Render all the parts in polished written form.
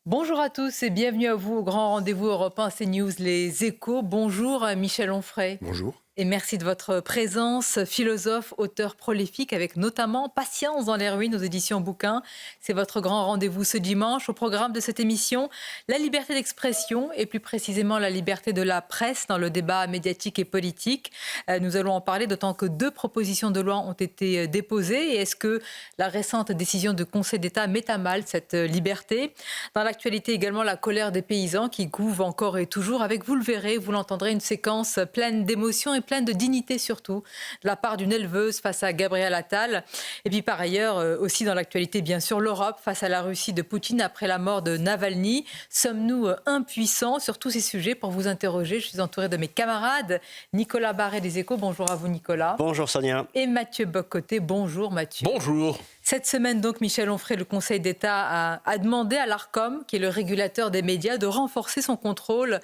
Bonjour à tous et bienvenue à vous au grand rendez-vous Europe 1 CNews Les Échos. Bonjour Michel Onfray. Bonjour. Et merci de votre présence, philosophe, auteur prolifique avec notamment Patience dans les ruines aux éditions Bouquins. C'est votre grand rendez-vous ce dimanche. Au programme de cette émission, la liberté d'expression et plus précisément la liberté de la presse dans le débat médiatique et politique. Nous allons en parler d'autant que 2 propositions de loi ont été déposées. Et est-ce que la récente décision du Conseil d'État met à mal cette liberté ? Dans l'actualité également, la colère des paysans qui couve encore et toujours avec, vous le verrez, vous l'entendrez, une séquence pleine d'émotions et pleine de dignité surtout, de la part d'une éleveuse face à Gabriel Attal. Et puis par ailleurs, aussi dans l'actualité, bien sûr, l'Europe face à la Russie de Poutine après la mort de Navalny. Sommes-nous impuissants sur tous ces sujets? Pour vous interroger, je suis entourée de mes camarades. Nicolas Barré des Échos, bonjour à vous Nicolas. Bonjour Sonia. Et Mathieu Bocoté, bonjour Mathieu. Bonjour. Cette semaine, donc, Michel Onfray, le Conseil d'État a demandé à l'Arcom, qui est le régulateur des médias, de renforcer son contrôle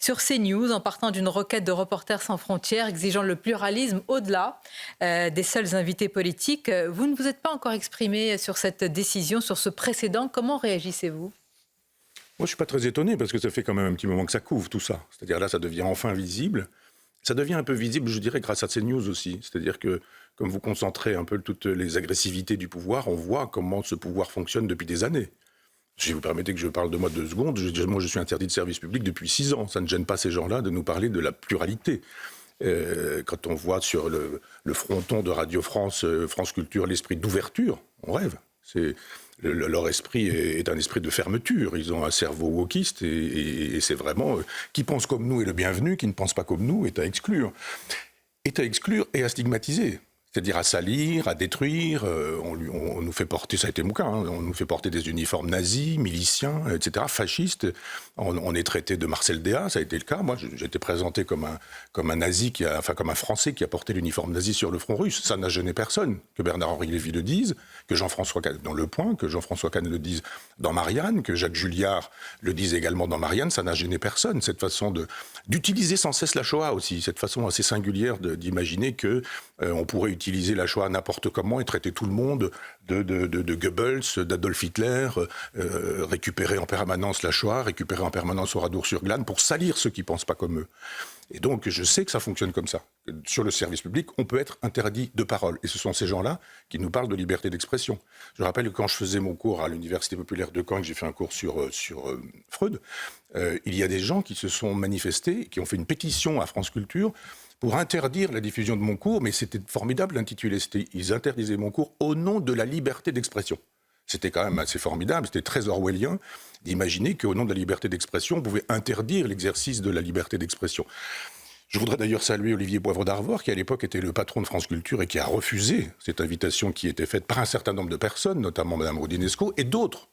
sur CNews en partant d'une requête de Reporters sans frontières exigeant le pluralisme au-delà des seuls invités politiques. Vous ne vous êtes pas encore exprimé sur cette décision, sur ce précédent. Comment réagissez-vous ? Moi, je ne suis pas très étonné parce que ça fait quand même un petit moment que ça couvre tout ça. C'est-à-dire là, ça devient enfin visible. Ça devient un peu visible, je dirais, grâce à CNews aussi. C'est-à-dire que, comme vous concentrez un peu toutes les agressivités du pouvoir, on voit comment ce pouvoir fonctionne depuis des années. Si vous permettez que je parle de moi 2 secondes, moi je suis interdit de service public depuis 6 ans. Ça ne gêne pas ces gens-là de nous parler de la pluralité. Quand on voit sur le fronton de Radio France, France Culture, l'esprit d'ouverture, on rêve. Leur esprit est un esprit de fermeture. Ils ont un cerveau wokiste et c'est vraiment... qui pense comme nous est le bienvenu, qui ne pense pas comme nous est à exclure. Est à exclure et à stigmatiser. C'est-à-dire à salir, à détruire. On nous fait porter, ça a été mon cas, on nous fait porter des uniformes nazis, miliciens, etc., fascistes. On est traité de Marcel Déat, ça a été le cas. Moi, j'ai été présenté comme un nazi, comme un Français qui a porté l'uniforme nazi sur le front russe. Ça n'a gêné personne. Que Bernard-Henri Lévy le dise, que Jean-François Kahn dans Le Point, que Jean-François Kahn le dise dans Marianne, que Jacques Julliard le dise également dans Marianne, ça n'a gêné personne. Cette façon d'utiliser sans cesse la Shoah aussi, cette façon assez singulière d'imaginer que on pourrait utiliser la Shoah n'importe comment et traiter tout le monde de Goebbels, d'Adolf Hitler, récupérer en permanence la Shoah, récupérer en permanence Oradour-sur-Glane pour salir ceux qui ne pensent pas comme eux. Et donc, je sais que ça fonctionne comme ça. Sur le service public, on peut être interdit de parole. Et ce sont ces gens-là qui nous parlent de liberté d'expression. Je rappelle que quand je faisais mon cours à l'Université populaire de Caen, que j'ai fait un cours sur Freud, il y a des gens qui se sont manifestés, qui ont fait une pétition à France Culture pour interdire la diffusion de mon cours, mais c'était formidable l'intitulé. Ils interdisaient mon cours au nom de la liberté d'expression. C'était quand même assez formidable, c'était très orwellien d'imaginer qu'au nom de la liberté d'expression, on pouvait interdire l'exercice de la liberté d'expression. Je voudrais d'ailleurs saluer Olivier Poivre d'Arvor, qui à l'époque était le patron de France Culture et qui a refusé cette invitation qui était faite par un certain nombre de personnes, notamment Mme Rodinesco et d'autres.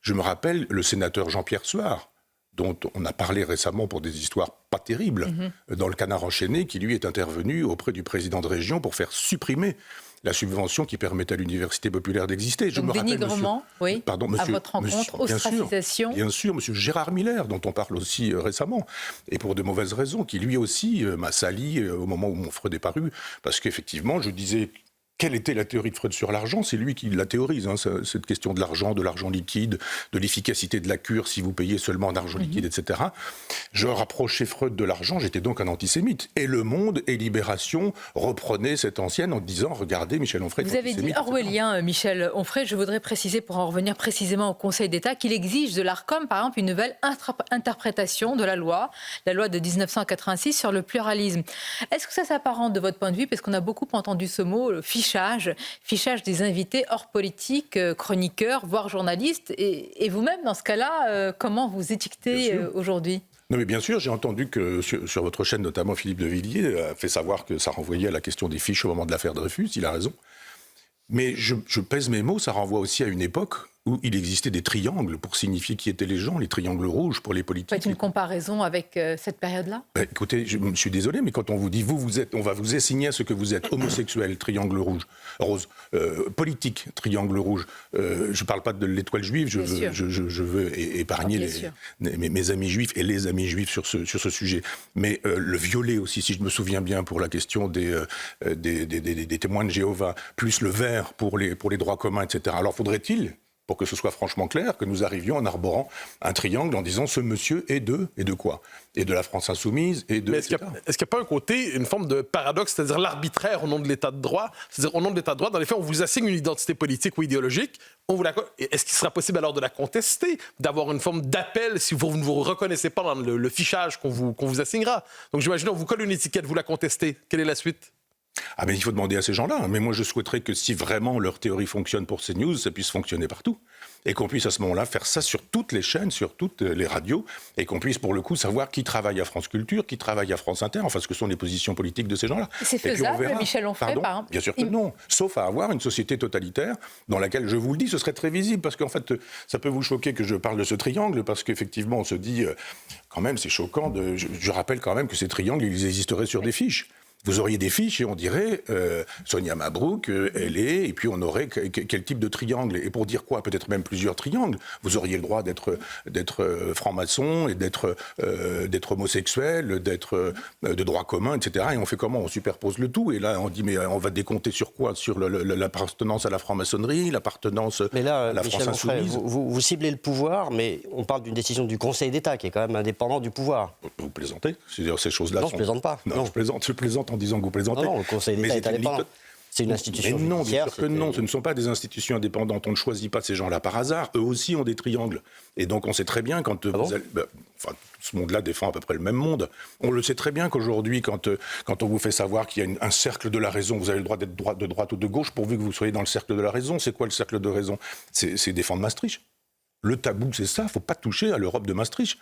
Je me rappelle le sénateur Jean-Pierre Suard, dont on a parlé récemment pour des histoires pas terribles, dans le Canard enchaîné, qui lui est intervenu auprès du président de région pour faire supprimer la subvention qui permettait à l'Université populaire d'exister. Donc, je me dénigrement, oui, à votre rencontre, ostracisation. Bien sûr, monsieur Gérard Miller, dont on parle aussi récemment, et pour de mauvaises raisons, qui lui aussi m'a sali au moment où mon Freud est paru, parce qu'effectivement, je disais... Quelle était la théorie de Freud sur l'argent ? C'est lui qui la théorise, cette question de l'argent liquide, de l'efficacité de la cure si vous payez seulement en argent liquide, etc. Je rapprochais Freud de l'argent, j'étais donc un antisémite. Et Le Monde et Libération reprenaient cette ancienne en disant « Regardez, Michel Onfray est antisémite ». Vous avez dit orwellien, Michel Onfray. Je voudrais préciser, pour en revenir précisément au Conseil d'État, qu'il exige de l'Arcom, par exemple, une nouvelle interprétation de la loi de 1986 sur le pluralisme. Est-ce que ça s'apparente de votre point de vue, parce qu'on a beaucoup entendu ce mot, le fichage des invités hors politique, chroniqueurs, voire journalistes. Et vous-même, dans ce cas-là, comment vous étiquetez aujourd'hui ? Non mais bien sûr, j'ai entendu que sur votre chaîne, notamment Philippe de Villiers, a fait savoir que ça renvoyait à la question des fiches au moment de l'affaire Dreyfus, il a raison. Mais je pèse mes mots, ça renvoie aussi à une époque où il existait des triangles pour signifier qui étaient les gens, les triangles rouges pour les politiques. Faites une comparaison avec cette période-là ? Écoutez, je suis désolé, mais quand on vous dit, on va vous assigner à ce que vous êtes homosexuel, triangle rose, politique, triangle rouge. Je ne parle pas de l'étoile juive, je veux épargner mes amis juifs et les amis juifs sur ce sujet. Mais le violet aussi, si je me souviens bien, pour la question des témoins de Jéhovah, plus le vert pour les droits communs, etc. Alors faudrait-il pour que ce soit franchement clair, que nous arrivions en arborant un triangle en disant ce monsieur est de quoi? Et de la France insoumise, et de... Mais est-ce qu'il n'y a pas un côté, une forme de paradoxe, c'est-à-dire l'arbitraire au nom de l'État de droit? C'est-à-dire au nom de l'État de droit, dans les faits, on vous assigne une identité politique ou idéologique, est-ce qu'il sera possible alors de la contester, d'avoir une forme d'appel si vous ne vous reconnaissez pas dans le fichage qu'on vous assignera? Donc j'imagine, on vous colle une étiquette, vous la contestez. Quelle est la suite? Ah ben il faut demander à ces gens-là. Mais moi je souhaiterais que si vraiment leur théorie fonctionne pour CNews, ça puisse fonctionner partout. Et qu'on puisse à ce moment-là faire ça sur toutes les chaînes, sur toutes les radios, et qu'on puisse pour le coup savoir qui travaille à France Culture, qui travaille à France Inter, enfin ce que sont les positions politiques de ces gens-là. C'est faisable, Michel Onfray, par exemple? Bien sûr que non, sauf à avoir une société totalitaire dans laquelle, je vous le dis, ce serait très visible, parce qu'en fait, ça peut vous choquer que je parle de ce triangle, parce qu'effectivement, on se dit, quand même, c'est choquant, je rappelle quand même que ces triangles, ils existeraient sur des fiches. Vous auriez des fiches et on dirait Sonia Mabrouk, elle est, et puis on aurait quel type de triangle. Et pour dire quoi? Peut-être même plusieurs triangles. Vous auriez le droit d'être franc-maçon et d'être homosexuel, d'être de droit commun, etc. Et on fait comment? On superpose le tout. Et là, on dit, mais on va décompter sur quoi? Sur l'appartenance à la franc-maçonnerie, l'appartenance à la France insoumise. Vous ciblez le pouvoir, mais on parle d'une décision du Conseil d'État qui est quand même indépendant du pouvoir. Vous plaisantez? C'est-à-dire ces choses-là Non, je ne plaisante pas. Non, je plaisante en disant que vous plaisantez. Non, le Conseil d'État est indépendant. C'est une institution mais non, judiciaire. bien sûr que non, ce ne sont pas des institutions indépendantes. On ne choisit pas ces gens-là par hasard. Eux aussi ont des triangles. Et donc on sait très bien quand vous allez... ce monde-là défend à peu près le même monde. On le sait très bien qu'aujourd'hui, quand on vous fait savoir qu'il y a un cercle de la raison, vous avez le droit d'être de droite ou de gauche pourvu que vous soyez dans le cercle de la raison. C'est quoi le cercle de raison? C'est défendre Maastricht. Le tabou, c'est ça. Il ne faut pas toucher à l'Europe de Maastricht.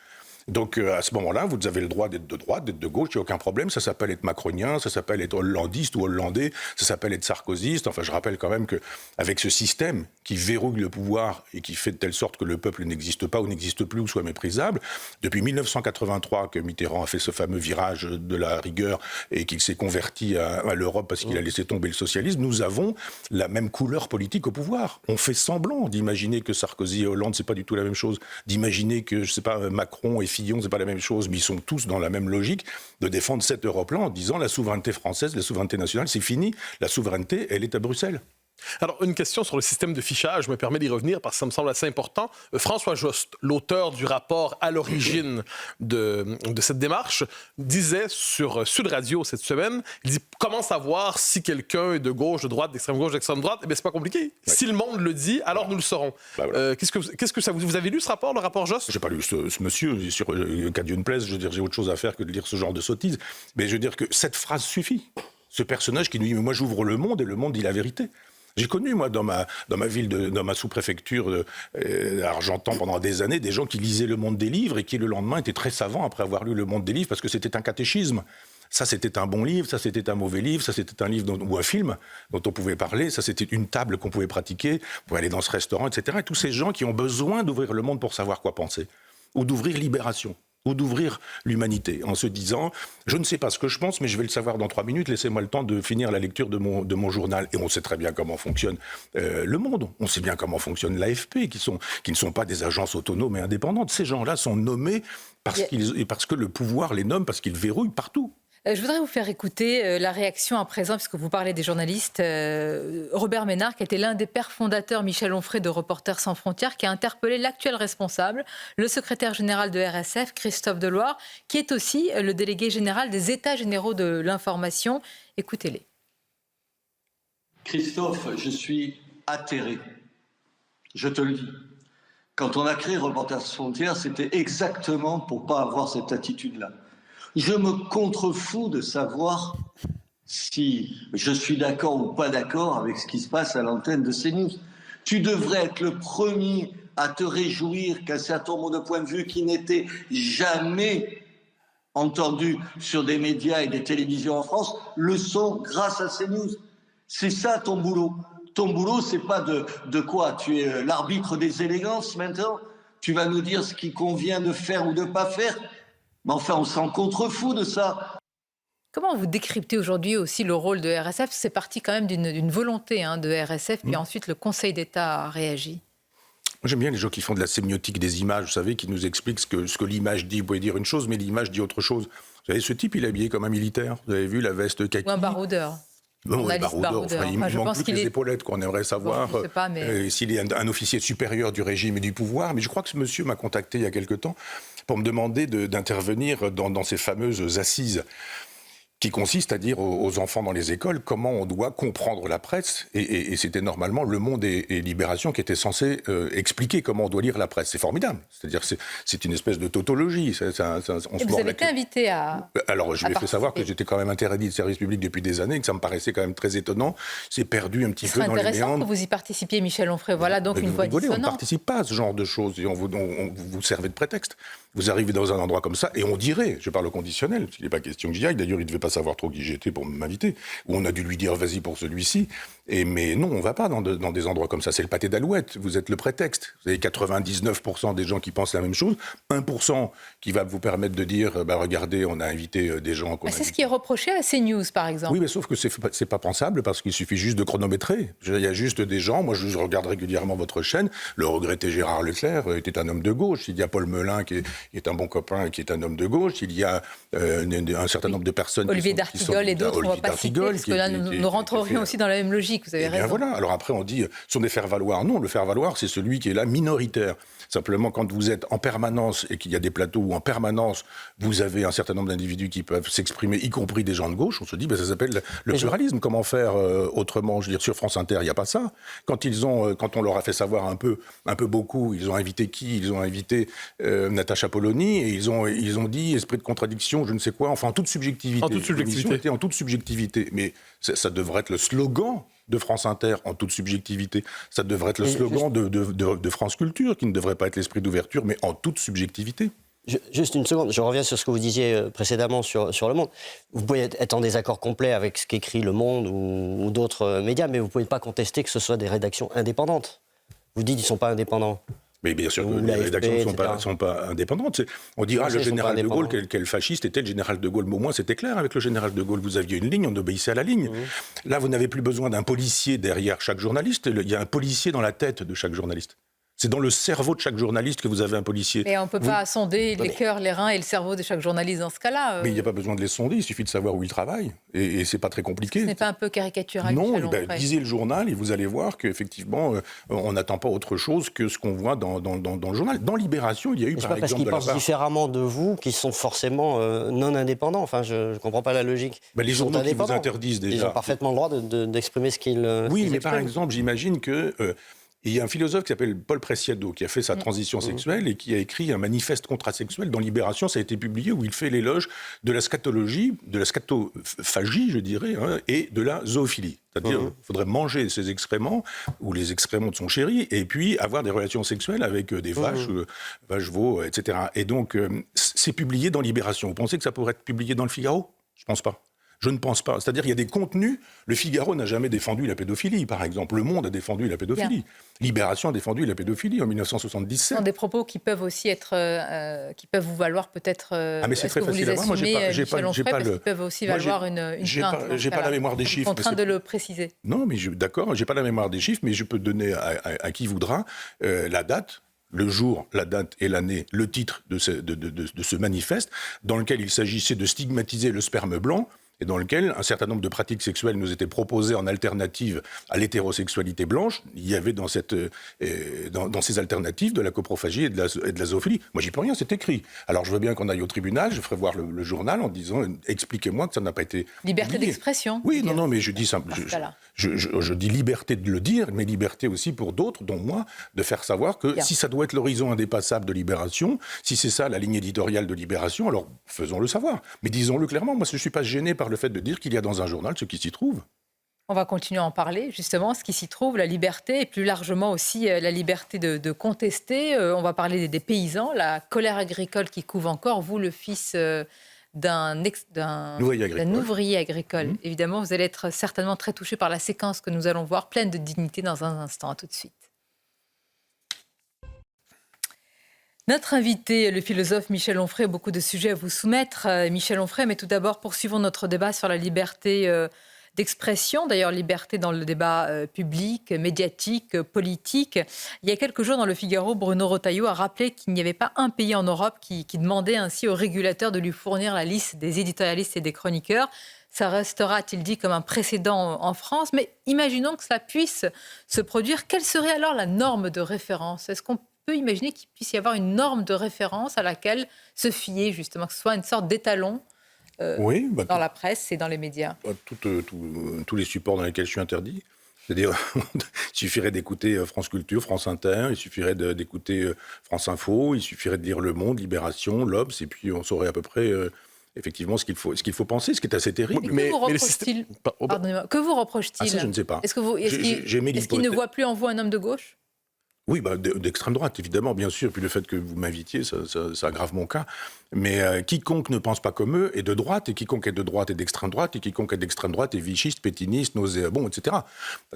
Donc à ce moment-là, vous avez le droit d'être de droite, d'être de gauche, il n'y a aucun problème. Ça s'appelle être macronien, ça s'appelle être hollandiste ou hollandais, ça s'appelle être sarkozyste. Enfin, je rappelle quand même qu'avec ce système qui verrouille le pouvoir et qui fait de telle sorte que le peuple n'existe pas ou n'existe plus ou soit méprisable, depuis 1983 que Mitterrand a fait ce fameux virage de la rigueur et qu'il s'est converti à l'Europe parce qu'il a laissé tomber le socialisme, nous avons la même couleur politique au pouvoir. On fait semblant d'imaginer que Sarkozy et Hollande, c'est pas du tout la même chose, d'imaginer que, je sais pas, Macron et Fillon, c'est pas la même chose, mais ils sont tous dans la même logique de défendre cette Europe-là en disant la souveraineté française, la souveraineté nationale, c'est fini. La souveraineté, elle est à Bruxelles. Alors, une question sur le système de fichage, je me permets d'y revenir parce que ça me semble assez important. François Jost, l'auteur du rapport à l'origine de cette démarche, disait sur Sud Radio cette semaine, il dit « Comment savoir si quelqu'un est de gauche, de droite, d'extrême gauche, d'extrême droite ?» Eh bien, c'est pas compliqué. Ouais. Si le monde le dit, alors nous le saurons. Bah voilà. Qu'est-ce que ça vous avez lu ce rapport, le rapport Jost? J'ai pas lu ce monsieur, sur qu'à Dieu ne plaise, je veux dire, j'ai autre chose à faire que de lire ce genre de sottise. Mais je veux dire que cette phrase suffit. Ce personnage qui nous dit « Mais moi, j'ouvre le monde et le monde dit la vérité ». J'ai connu, moi, dans ma ville, dans ma sous-préfecture d'Argentan pendant des années, des gens qui lisaient Le Monde des livres et qui, le lendemain, étaient très savants après avoir lu Le Monde des livres parce que c'était un catéchisme. Ça, c'était un bon livre, ça, c'était un mauvais livre, ça, c'était un livre ou un film dont on pouvait parler, ça, c'était une table qu'on pouvait pratiquer, pour aller dans ce restaurant, etc. Et tous ces gens qui ont besoin d'ouvrir le monde pour savoir quoi penser, ou d'ouvrir Libération, ou d'ouvrir l'humanité, en se disant « Je ne sais pas ce que je pense, mais je vais le savoir dans 3 minutes, laissez-moi le temps de finir la lecture de mon journal. » Et on sait très bien comment fonctionne le monde. On sait bien comment fonctionne l'AFP, qui ne sont pas des agences autonomes et indépendantes. Ces gens-là sont nommés parce que le pouvoir les nomme, parce qu'ils verrouillent partout. Je voudrais vous faire écouter la réaction à présent, puisque vous parlez des journalistes. Robert Ménard, qui était l'un des pères fondateurs, Michel Onfray, de Reporters sans frontières, qui a interpellé l'actuel responsable, le secrétaire général de RSF, Christophe Deloire, qui est aussi le délégué général des États généraux de l'information. Écoutez-les. Christophe, je suis atterré. Je te le dis. Quand on a créé Reporters sans frontières, c'était exactement pour ne pas avoir cette attitude-là. Je me contrefous de savoir si je suis d'accord ou pas d'accord avec ce qui se passe à l'antenne de CNews. Tu devrais être le premier à te réjouir qu'un certain nombre de points de vue qui n'étaient jamais entendus sur des médias et des télévisions en France le sont grâce à CNews. C'est ça ton boulot. Ton boulot, c'est pas de quoi? Tu es l'arbitre des élégances maintenant? Tu vas nous dire ce qui convient de faire ou de ne pas faire? Mais enfin, on s'en contrefout de ça. Comment vous décryptez aujourd'hui aussi le rôle de RSF? C'est parti quand même d'une volonté de RSF, puis ensuite le Conseil d'État a réagi. Moi, j'aime bien les gens qui font de la sémiotique des images, vous savez, qui nous expliquent ce que l'image dit. Vous pouvez dire une chose, mais l'image dit autre chose. Vous savez, ce type, il est habillé comme un militaire. Vous avez vu la veste kaki. Ou un baroudeur. Bon, Journaliste baroudeur. il Enfin, je manque pense plus que qu'il les est- épaulettes qu'on aimerait savoir Bon, je sais pas, mais- s'il est un officier supérieur du régime et du pouvoir. Mais je crois que ce monsieur m'a contacté il y a quelque temps pour me demander d'intervenir dans ces fameuses assises qui consiste à dire aux enfants dans les écoles comment on doit comprendre la presse. Et c'était normalement Le Monde et Libération qui étaient censés expliquer comment on doit lire la presse. C'est formidable. C'est-à-dire c'est une espèce de tautologie. On se Vous mord avez la été queue. invité à... Alors, je lui ai fait savoir que j'étais quand même interdit de service public depuis des années, que ça me paraissait quand même très étonnant. C'est perdu un petit Ce peu serait dans les intéressant que méandres. vous y participiez, Michel Onfray. Voilà donc Mais une vous voix rigolez, on ne dissonante. participe pas à ce genre de choses. Et vous servez de prétexte. Vous arrivez dans un endroit comme ça et on dirait, je parle au conditionnel, parce qu'il n'est pas question que j'y aille. D'ailleurs, il ne devait pas savoir trop qui j'étais pour m'inviter. Ou on a dû lui dire vas-y pour celui-ci. Mais non, on ne va pas dans des endroits comme ça. C'est le pâté d'alouette. Vous êtes le prétexte. Vous avez 99% des gens qui pensent la même chose. 1% qui va vous permettre de dire regardez, on a invité des gens qu'on a C'est ce qui est reproché à CNews, par exemple. Oui, mais sauf que c'est pas pensable parce qu'il suffit juste de chronométrer. Il y a juste des gens, moi je regarde régulièrement votre chaîne, le regretté Gérard Leclerc était un homme de gauche, il y a Paul Melun qui est un bon copain et qui est un homme de gauche, il y a un certain nombre de personnes Olivier qui sont... d'Artigol et d'autres, on ne va Olivier pas citer, d'Artigol, parce que là, nous rentrerions aussi dans la même logique, vous avez Eh bien raison. voilà, alors après on dit, sont des faire-valoir. Non, le faire-valoir, c'est celui qui est là minoritaire. Simplement, quand vous êtes en permanence et qu'il y a des plateaux où en permanence vous avez un certain nombre d'individus qui peuvent s'exprimer, y compris des gens de gauche, on se dit, ça s'appelle le pluralisme. Comment faire autrement? Je veux dire, sur France Inter, il n'y a pas ça. Quand on leur a fait savoir un peu beaucoup, ils ont invité qui? Ils ont invité Natacha Polony et ils ont dit esprit de contradiction, je ne sais quoi, enfin en toute subjectivité. En toute subjectivité. L'émission était en toute subjectivité. Mais ça devrait être le slogan de France Inter, en toute subjectivité. Ça devrait être le slogan de France Culture, qui ne devrait pas être l'esprit d'ouverture, mais en toute subjectivité. Juste une seconde, je reviens sur ce que vous disiez précédemment sur Le Monde. Vous pouvez être en désaccord complet avec ce qu'écrit Le Monde ou d'autres médias, mais vous ne pouvez pas contester que ce soit des rédactions indépendantes. Vous dites qu'ils ne sont pas indépendants. Mais bien sûr que Ou les l'AFP, rédactions ne etc. sont pas indépendantes. On dira Français le sont général pas de Gaulle, indépendants. quel fasciste était le général de Gaulle. Mais au moins, c'était clair avec le général de Gaulle. Vous aviez une ligne, on obéissait à la ligne. Là, vous n'avez plus besoin d'un policier derrière chaque journaliste. Il y a un policier dans la tête de chaque journaliste. C'est dans le cerveau de chaque journaliste que vous avez un policier. Et on ne peut pas sonder les cœurs, les reins et le cerveau de chaque journaliste dans ce cas-là. Mais il n'y a pas besoin de les sonder, il suffit de savoir où ils travaillent. Et c'est pas très compliqué. Ce n'est pas un peu caricatural, Non, Michel Onfray. lisez le journal et vous allez voir qu'effectivement, on n'attend pas autre chose que ce qu'on voit dans le journal. Dans Libération, il y a eu, C'est par pas parce exemple, qu'ils pensent différemment de vous qu'ils sont forcément non indépendants. Enfin, je ne comprends pas la logique. Les Ils sont journaux qui vous indépendants. interdisent déjà. Ils ont parfaitement le droit d'exprimer ce qu'ils Oui, qu'ils mais par expriment. exemple, j'imagine que... il y a un philosophe qui s'appelle Paul Preciado qui a fait sa transition sexuelle et qui a écrit un manifeste contrasexuel dans Libération, ça a été publié, où il fait l'éloge de la scatologie, de la scatophagie, je dirais, et de la zoophilie. C'est-à-dire qu'il faudrait manger ses excréments ou les excréments de son chéri et puis avoir des relations sexuelles avec des vaches, veaux, etc. Et donc, c'est publié dans Libération. Vous pensez que ça pourrait être publié dans le Figaro? Je pense pas. Je ne pense pas. C'est-à-dire qu'il y a des contenus. Le Figaro n'a jamais défendu la pédophilie, par exemple. Le Monde a défendu la pédophilie. Libération a défendu la pédophilie en 1977. Ce sont des propos qui peuvent aussi être, qui peuvent vous valoir peut-être. Mais c'est très est-ce que vous facile les à voir. Moi, j'ai assumez, pas Michel Onfray, parce le- qu'ils peuvent aussi Moi, valoir une j'ai plainte. pas- dans j'ai ce pas la cas-là. mémoire des Je suis chiffres, mais contrainte c'est- de le préciser. Non, mais d'accord, j'ai pas la mémoire des chiffres, mais je peux donner à qui voudra la date, le jour, la date et l'année, le titre de ce manifeste, dans lequel il s'agissait de stigmatiser le sperme blanc, et dans lequel un certain nombre de pratiques sexuelles nous étaient proposées en alternative à l'hétérosexualité blanche. Il y avait dans ces alternatives de la coprophagie et de la zoophilie. Moi, j'y peux rien, c'est écrit. Alors, je veux bien qu'on aille au tribunal, je ferai voir le journal en disant « Expliquez-moi que ça n'a pas été Liberté publié. d'expression. Oui, non, mais je dis simple. Dans ce cas-là. Je dis liberté de le dire, mais liberté aussi pour d'autres, dont moi, de faire savoir que Bien. si ça doit être l'horizon indépassable de Libération, si c'est ça la ligne éditoriale de Libération, alors faisons-le savoir. Mais disons-le clairement, moi je ne suis pas gêné par le fait de dire qu'il y a dans un journal ce qui s'y trouve. On va continuer à en parler, justement, ce qui s'y trouve, la liberté, et plus largement aussi la liberté de contester. On va parler des paysans, la colère agricole qui couve encore. Vous, le fils d'un ouvrier agricole. Évidemment, vous allez être certainement très touché par la séquence que nous allons voir, pleine de dignité dans un instant. À tout de suite. Notre invité, le philosophe Michel Onfray, a beaucoup de sujets à vous soumettre. Michel Onfray, mais tout d'abord, poursuivons notre débat sur la liberté d'expression, d'ailleurs liberté dans le débat public, médiatique, politique. Il y a quelques jours, dans le Figaro, Bruno Retailleau a rappelé qu'il n'y avait pas un pays en Europe qui demandait ainsi aux régulateurs de lui fournir la liste des éditorialistes et des chroniqueurs. Ça restera, a-t-il dit, comme un précédent en France. Mais imaginons que cela puisse se produire. Quelle serait alors la norme de référence? Est-ce qu'on peut imaginer qu'il puisse y avoir une norme de référence à laquelle se fier, justement, que ce soit une sorte d'étalon Oui, dans la presse et dans les médias? Tous les supports dans lesquels je suis interdit. C'est-à-dire, il suffirait d'écouter France Culture, France Inter, il suffirait d'écouter France Info, il suffirait de lire Le Monde, Libération, l'Obs, et puis on saurait à peu près effectivement ce qu'il faut penser, ce qui est assez terrible. Mais que vous reproche-t-il? Pardonnez-moi. Que vous reproche-t-il? Ça, je ne sais pas. Est-ce qu'il ne voit plus en vous un homme de gauche? Oui, d'extrême droite, évidemment, bien sûr. Puis le fait que vous m'invitiez, ça aggrave mon cas. Mais quiconque ne pense pas comme eux est de droite, et quiconque est de droite est d'extrême droite, et quiconque est d'extrême droite est vichiste, pétiniste, nauséabond, etc.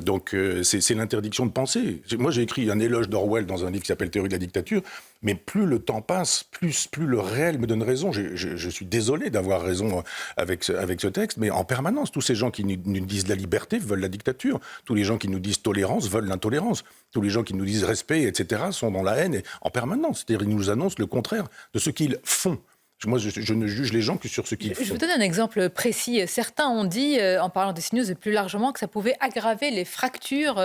Donc c'est l'interdiction de penser. Moi, j'ai écrit un éloge d'Orwell dans un livre qui s'appelle Théorie de la dictature, mais plus le temps passe, plus le réel me donne raison. Je suis désolé d'avoir raison avec ce texte, mais en permanence, tous ces gens qui nous disent la liberté veulent la dictature. Tous les gens qui nous disent tolérance veulent l'intolérance. Tous les gens qui nous disent respect, etc., sont dans la haine en permanence. C'est-à-dire, ils nous annoncent le contraire de ce qu'ils font. Moi, je ne juge les gens que sur ce qu'ils font. Je vous donne un exemple précis. Certains ont dit, en parlant des CNews et plus largement, que ça pouvait aggraver les fractures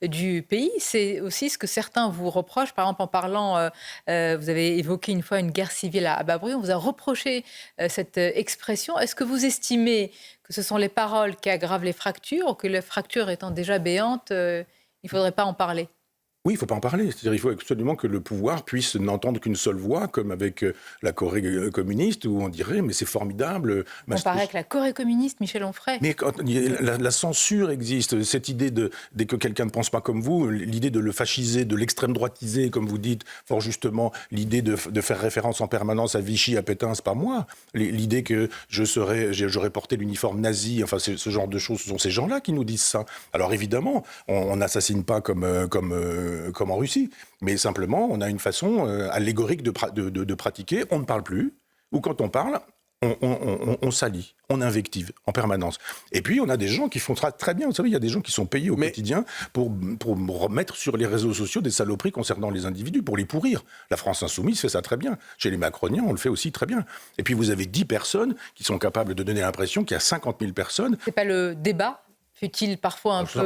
du pays. C'est aussi ce que certains vous reprochent. Par exemple, en parlant, vous avez évoqué une fois une guerre civile à bas bruit. On vous a reproché cette expression. Est-ce que vous estimez que ce sont les paroles qui aggravent les fractures, ou que les fractures étant déjà béantes, il ne faudrait pas en parler? Oui, il ne faut pas en parler. C'est-à-dire il faut absolument que le pouvoir puisse n'entendre qu'une seule voix, comme avec la Corée communiste, où on dirait « mais c'est formidable ». On paraît avec la Corée communiste, Michel Onfray. Mais quand, la censure existe, cette idée dès que quelqu'un ne pense pas comme vous, l'idée de le fasciser, de l'extrême droitiser, comme vous dites, fort justement, l'idée de faire référence en permanence à Vichy, à Pétain, c'est pas moi. L'idée que j'aurais porté l'uniforme nazi, enfin ce genre de choses, ce sont ces gens-là qui nous disent ça. Alors évidemment, on n'assassine pas comme en Russie, mais simplement, on a une façon allégorique de pratiquer. On ne parle plus, ou quand on parle, on salit, on invective en permanence. Et puis, on a des gens qui font très bien. Vous savez, il y a des gens qui sont payés au quotidien pour remettre sur les réseaux sociaux des saloperies concernant les individus, pour les pourrir. La France Insoumise fait ça très bien. Chez les macroniens, on le fait aussi très bien. Et puis, vous avez 10 personnes qui sont capables de donner l'impression qu'il y a 50 000 personnes. C'est pas le débat? Fut-il parfois un peu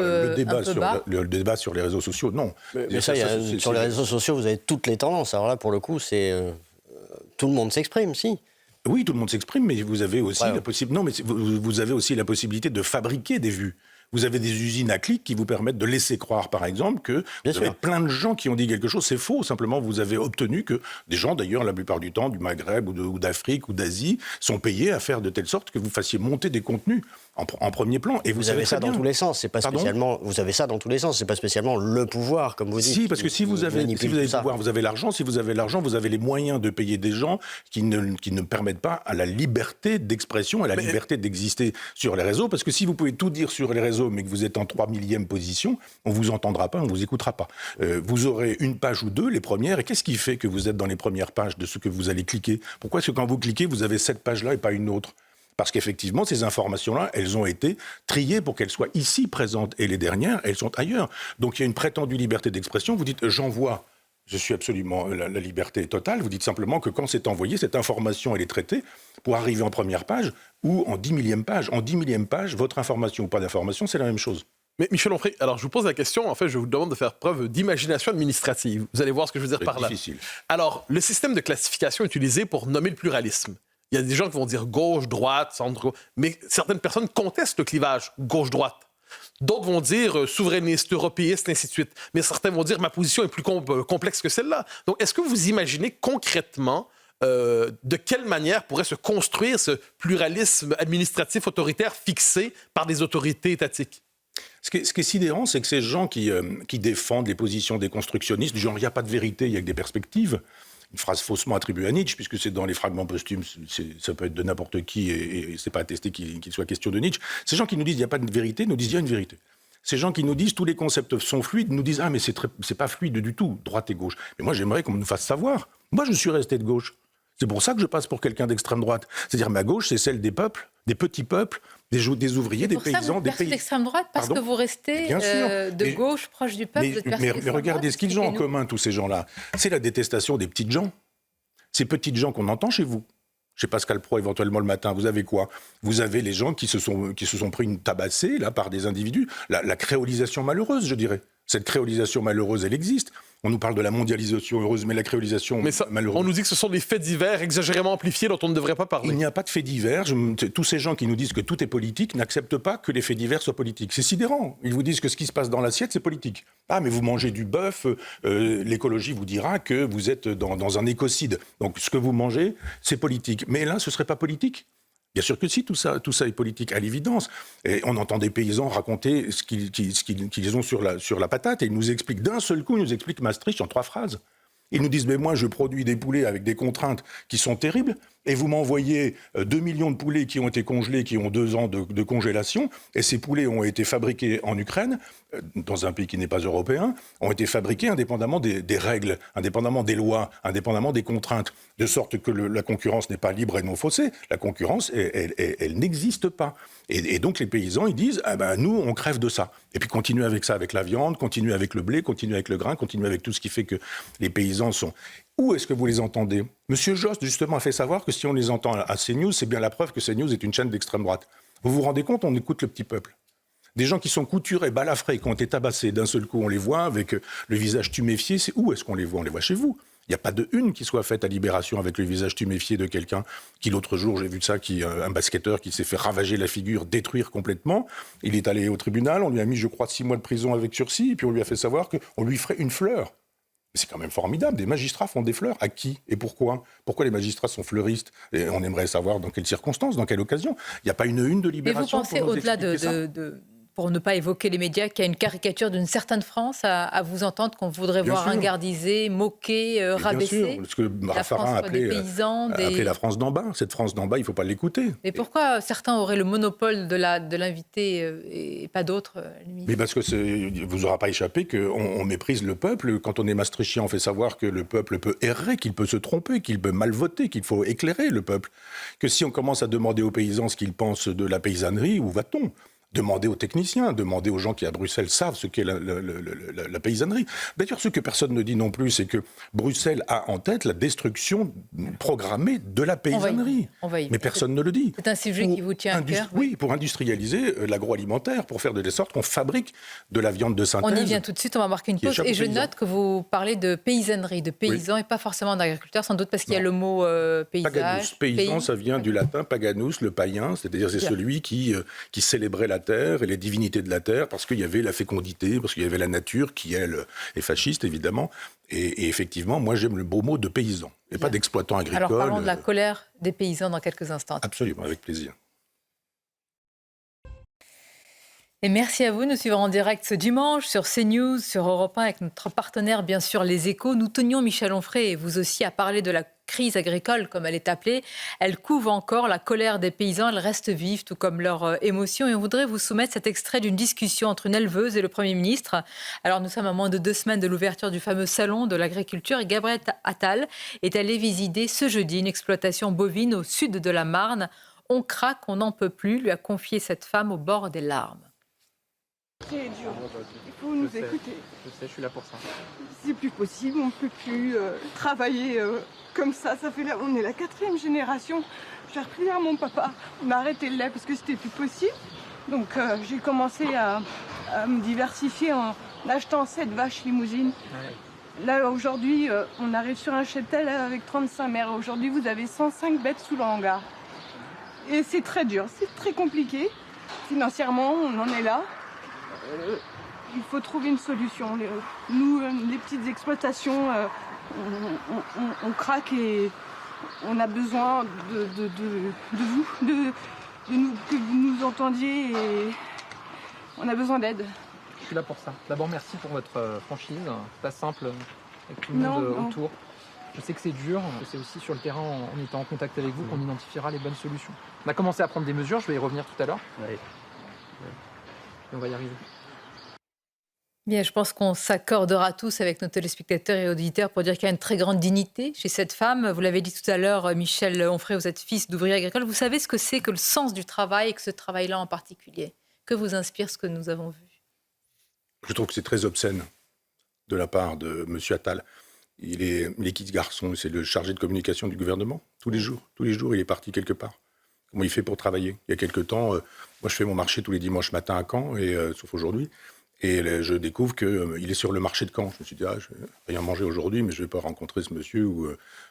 bas? Le débat sur les réseaux sociaux, non. Mais ça, sur les réseaux sociaux, vous avez toutes les tendances. Alors là, pour le coup, c'est tout le monde s'exprime, si. Oui, tout le monde s'exprime, mais vous avez aussi la possibilité. Non, mais vous avez aussi la possibilité de fabriquer des vues. Vous avez des usines à clics qui vous permettent de laisser croire, par exemple, que vous avez plein de gens qui ont dit quelque chose. C'est faux. Simplement, vous avez obtenu que des gens, d'ailleurs, la plupart du temps, du Maghreb ou d'Afrique ou d'Asie, sont payés à faire de telle sorte que vous fassiez monter des contenus en premier plan. Et vous avez ça dans tous les sens. C'est pas spécialement. Vous avez ça dans tous les sens. C'est pas spécialement le pouvoir, comme vous dites. Si, parce que si vous avez le pouvoir, vous avez l'argent. Si vous avez l'argent, vous avez les moyens de payer des gens qui ne permettent pas à la liberté d'expression, à la liberté d'exister sur les réseaux. Parce que si vous pouvez tout dire sur les réseaux, mais que vous êtes en 3 millième position, on vous entendra pas, on vous écoutera pas. Vous aurez une page ou deux, les premières. Et qu'est-ce qui fait que vous êtes dans les premières pages de ce que vous allez cliquer? Pourquoi est-ce que quand vous cliquez, vous avez cette page-là et pas une autre? Parce qu'effectivement, ces informations-là, elles ont été triées pour qu'elles soient ici présentes. Et les dernières, elles sont ailleurs. Donc il y a une prétendue liberté d'expression. Vous dites, j'envoie, je suis absolument la liberté totale. Vous dites simplement que quand c'est envoyé, cette information, elle est traitée pour arriver en première page ou en 10 millième page. En 10 millième page, votre information ou pas d'information, c'est la même chose. Mais Michel Onfray, alors je vous pose la question, en fait, je vous demande de faire preuve d'imagination administrative. Vous allez voir ce que je veux dire par là. C'est difficile. Alors, le système de classification utilisé pour nommer le pluralisme. Il y a des gens qui vont dire gauche, droite, centre, mais certaines personnes contestent le clivage gauche-droite. D'autres vont dire souverainiste, européiste, ainsi de suite. Mais certains vont dire ma position est plus complexe que celle-là. Donc, est-ce que vous imaginez concrètement de quelle manière pourrait se construire ce pluralisme administratif autoritaire fixé par des autorités étatiques? Ce qui est sidérant, c'est que ces gens qui défendent les positions des constructionnistes, du genre il n'y a pas de vérité, il y a que des perspectives, une phrase faussement attribuée à Nietzsche, puisque c'est dans les fragments posthumes, ça peut être de n'importe qui, et c'est pas attesté qu'il soit question de Nietzsche. Ces gens qui nous disent il n'y a pas de vérité, nous disent il y a une vérité. Ces gens qui nous disent tous les concepts sont fluides, nous disent ah mais c'est pas fluide du tout, droite et gauche. Mais moi j'aimerais qu'on nous fasse savoir. Moi je suis resté de gauche. C'est pour ça que je passe pour quelqu'un d'extrême droite. C'est-à-dire ma gauche, c'est celle des peuples, des petits peuples, des ouvriers, des paysans, des pays. D'extrême droite parce que vous restez de gauche, proche du peuple. Mais regardez ce qu'ils ont en commun, tous ces gens-là. C'est la détestation des petites gens. Ces petites gens qu'on entend chez vous. chez Pascal Praud éventuellement le matin, vous avez quoi? Vous avez les gens qui se sont pris une tabassée là, par des individus. La créolisation malheureuse, je dirais. Cette créolisation malheureuse, elle existe. On nous parle de la mondialisation heureuse, mais la créolisation malheureuse... On nous dit que ce sont des faits divers exagérément amplifiés dont on ne devrait pas parler. Il n'y a pas de faits divers. Tous ces gens qui nous disent que tout est politique n'acceptent pas que les faits divers soient politiques. C'est sidérant. Ils vous disent que ce qui se passe dans l'assiette, c'est politique. Ah, mais vous mangez du bœuf, l'écologie vous dira que vous êtes dans un écocide. Donc ce que vous mangez, c'est politique. Mais là, ce ne serait pas politique. Bien sûr que si, tout ça est politique, à l'évidence. Et on entend des paysans raconter ce qu'ils ont sur la patate, et ils nous expliquent d'un seul coup, ils nous expliquent Maastricht en 3 phrases. Ils nous disent, mais moi, je produis des poulets avec des contraintes qui sont terribles, et vous m'envoyez 2 millions de poulets qui ont été congelés, qui ont 2 ans de congélation, et ces poulets ont été fabriqués en Ukraine, dans un pays qui n'est pas européen, ont été fabriqués indépendamment des règles, indépendamment des lois, indépendamment des contraintes, de sorte que la concurrence n'est pas libre et non faussée. La concurrence, elle n'existe pas. Et donc les paysans, ils disent, ah ben, nous, on crève de ça. Et puis continuez avec ça, avec la viande, continuez avec le blé, continuez avec le grain, continuez avec tout ce qui fait que les paysans sont... Où est-ce que vous les entendez? Monsieur Jost, justement, a fait savoir que si on les entend à CNews, c'est bien la preuve que CNews est une chaîne d'extrême droite. Vous vous rendez compte? On écoute le petit peuple. Des gens qui sont couturés, balafrés, qui ont été tabassés, d'un seul coup, on les voit avec le visage tuméfié. Où est-ce qu'on les voit? On les voit chez vous. Il n'y a pas de une qui soit faite à Libération avec le visage tuméfié de quelqu'un qui, l'autre jour, j'ai vu ça, un basketteur qui s'est fait ravager la figure, détruire complètement. Il est allé au tribunal, on lui a mis, je crois, 6 mois de prison avec sursis, et puis on lui a fait savoir qu'on lui ferait une fleur. C'est quand même formidable. Des magistrats font des fleurs. À qui et pourquoi? Pourquoi les magistrats sont fleuristes? Et on aimerait savoir dans quelles circonstances, dans quelle occasion. Il n'y a pas une de Libération. Et vous pensez, au-delà pour ne pas évoquer les médias, qu'il y a une caricature d'une certaine France à vous entendre, qu'on voudrait voir ringardiser, moquer, rabaisser? Bien sûr, ce que Raffarin appelait la France d'en bas. Cette France d'en bas, il ne faut pas l'écouter. Mais pourquoi certains auraient le monopole de l'invité et pas d'autres? Mais parce que vous aura pas échappé qu'on méprise le peuple. Quand on est maastrichtien, on fait savoir que le peuple peut errer, qu'il peut se tromper, qu'il peut mal voter, qu'il faut éclairer le peuple. Que si on commence à demander aux paysans ce qu'ils pensent de la paysannerie, où va-t-on? Demander aux techniciens, demander aux gens qui à Bruxelles savent ce qu'est la paysannerie. D'ailleurs, ce que personne ne dit non plus, c'est que Bruxelles a en tête la destruction programmée de la paysannerie. Mais personne ne le dit. C'est un sujet qui vous tient à cœur? Oui, pour industrialiser l'agroalimentaire, pour faire de telle sorte qu'on fabrique de la viande de synthèse. On y vient tout de suite, on va marquer une pause. Et je note que vous parlez de paysannerie, de paysans, et pas forcément d'agriculteurs, sans doute parce qu'il y a le mot paysage. Paganus. Paysan, ça vient du latin paganus, le païen, c'est-à-dire c'est celui qui célébrait la terre et les divinités de la terre, parce qu'il y avait la fécondité, parce qu'il y avait la nature qui, elle, est fasciste, évidemment. Et effectivement, moi, j'aime le beau mot de paysan, et pas d'exploitant agricole. Alors, parlons de la colère des paysans dans quelques instants. Absolument, avec plaisir. Et merci à vous. Nous suivrons en direct ce dimanche sur CNews, sur Europe 1, avec notre partenaire, bien sûr, Les Échos. Nous tenions, Michel Onfray et vous aussi, à parler de la crise agricole, comme elle est appelée. Elle couve encore la colère des paysans. Elle reste vive, tout comme leur émotion. Et on voudrait vous soumettre cet extrait d'une discussion entre une éleveuse et le Premier ministre. Alors, nous sommes à moins de 2 semaines de l'ouverture du fameux salon de l'agriculture. Et Gabriel Attal est allé visiter ce jeudi une exploitation bovine au sud de la Marne. On craque, on n'en peut plus, lui a confié cette femme au bord des larmes. C'est dur. Il faut nous écouter. Je sais, je suis là pour ça. C'est plus possible, on ne peut plus travailler comme ça. On est la 4e génération. J'ai repris à mon papa. On a arrêté le lait parce que c'était plus possible. Donc j'ai commencé à me diversifier en achetant 7 vaches limousines. Ouais. Là aujourd'hui, on arrive sur un cheptel avec 35 mères. Aujourd'hui, vous avez 105 bêtes sous le hangar. Et c'est très dur, c'est très compliqué. Financièrement, on en est là. Il faut trouver une solution. Nous, les petites exploitations, on craque et on a besoin de vous, que vous nous entendiez et on a besoin d'aide. Je suis là pour ça. D'abord, merci pour votre franchise. C'est pas simple avec tout le monde autour. Je sais que c'est dur, c'est aussi sur le terrain, en étant en contact avec vous, qu'on identifiera les bonnes solutions. On a commencé à prendre des mesures, je vais y revenir tout à l'heure. Ouais. Et on va y arriver. Bien, je pense qu'on s'accordera tous avec nos téléspectateurs et auditeurs pour dire qu'il y a une très grande dignité chez cette femme. Vous l'avez dit tout à l'heure, Michel Onfray, vous êtes fils d'ouvrier agricole. Vous savez ce que c'est que le sens du travail et que ce travail-là en particulier? Que vous inspire ce que nous avons vu? Je trouve que c'est très obscène de la part de M. Attal. Il est qui ce garçon? C'est le chargé de communication du gouvernement. Tous les jours, il est parti quelque part. Comment il fait pour travailler? Il y a quelque temps, moi je fais mon marché tous les dimanches matin à Caen, sauf aujourd'hui. Et je découvre qu'il est sur le marché de Caen. Je me suis dit, je vais rien manger aujourd'hui, mais je ne vais pas rencontrer ce monsieur ou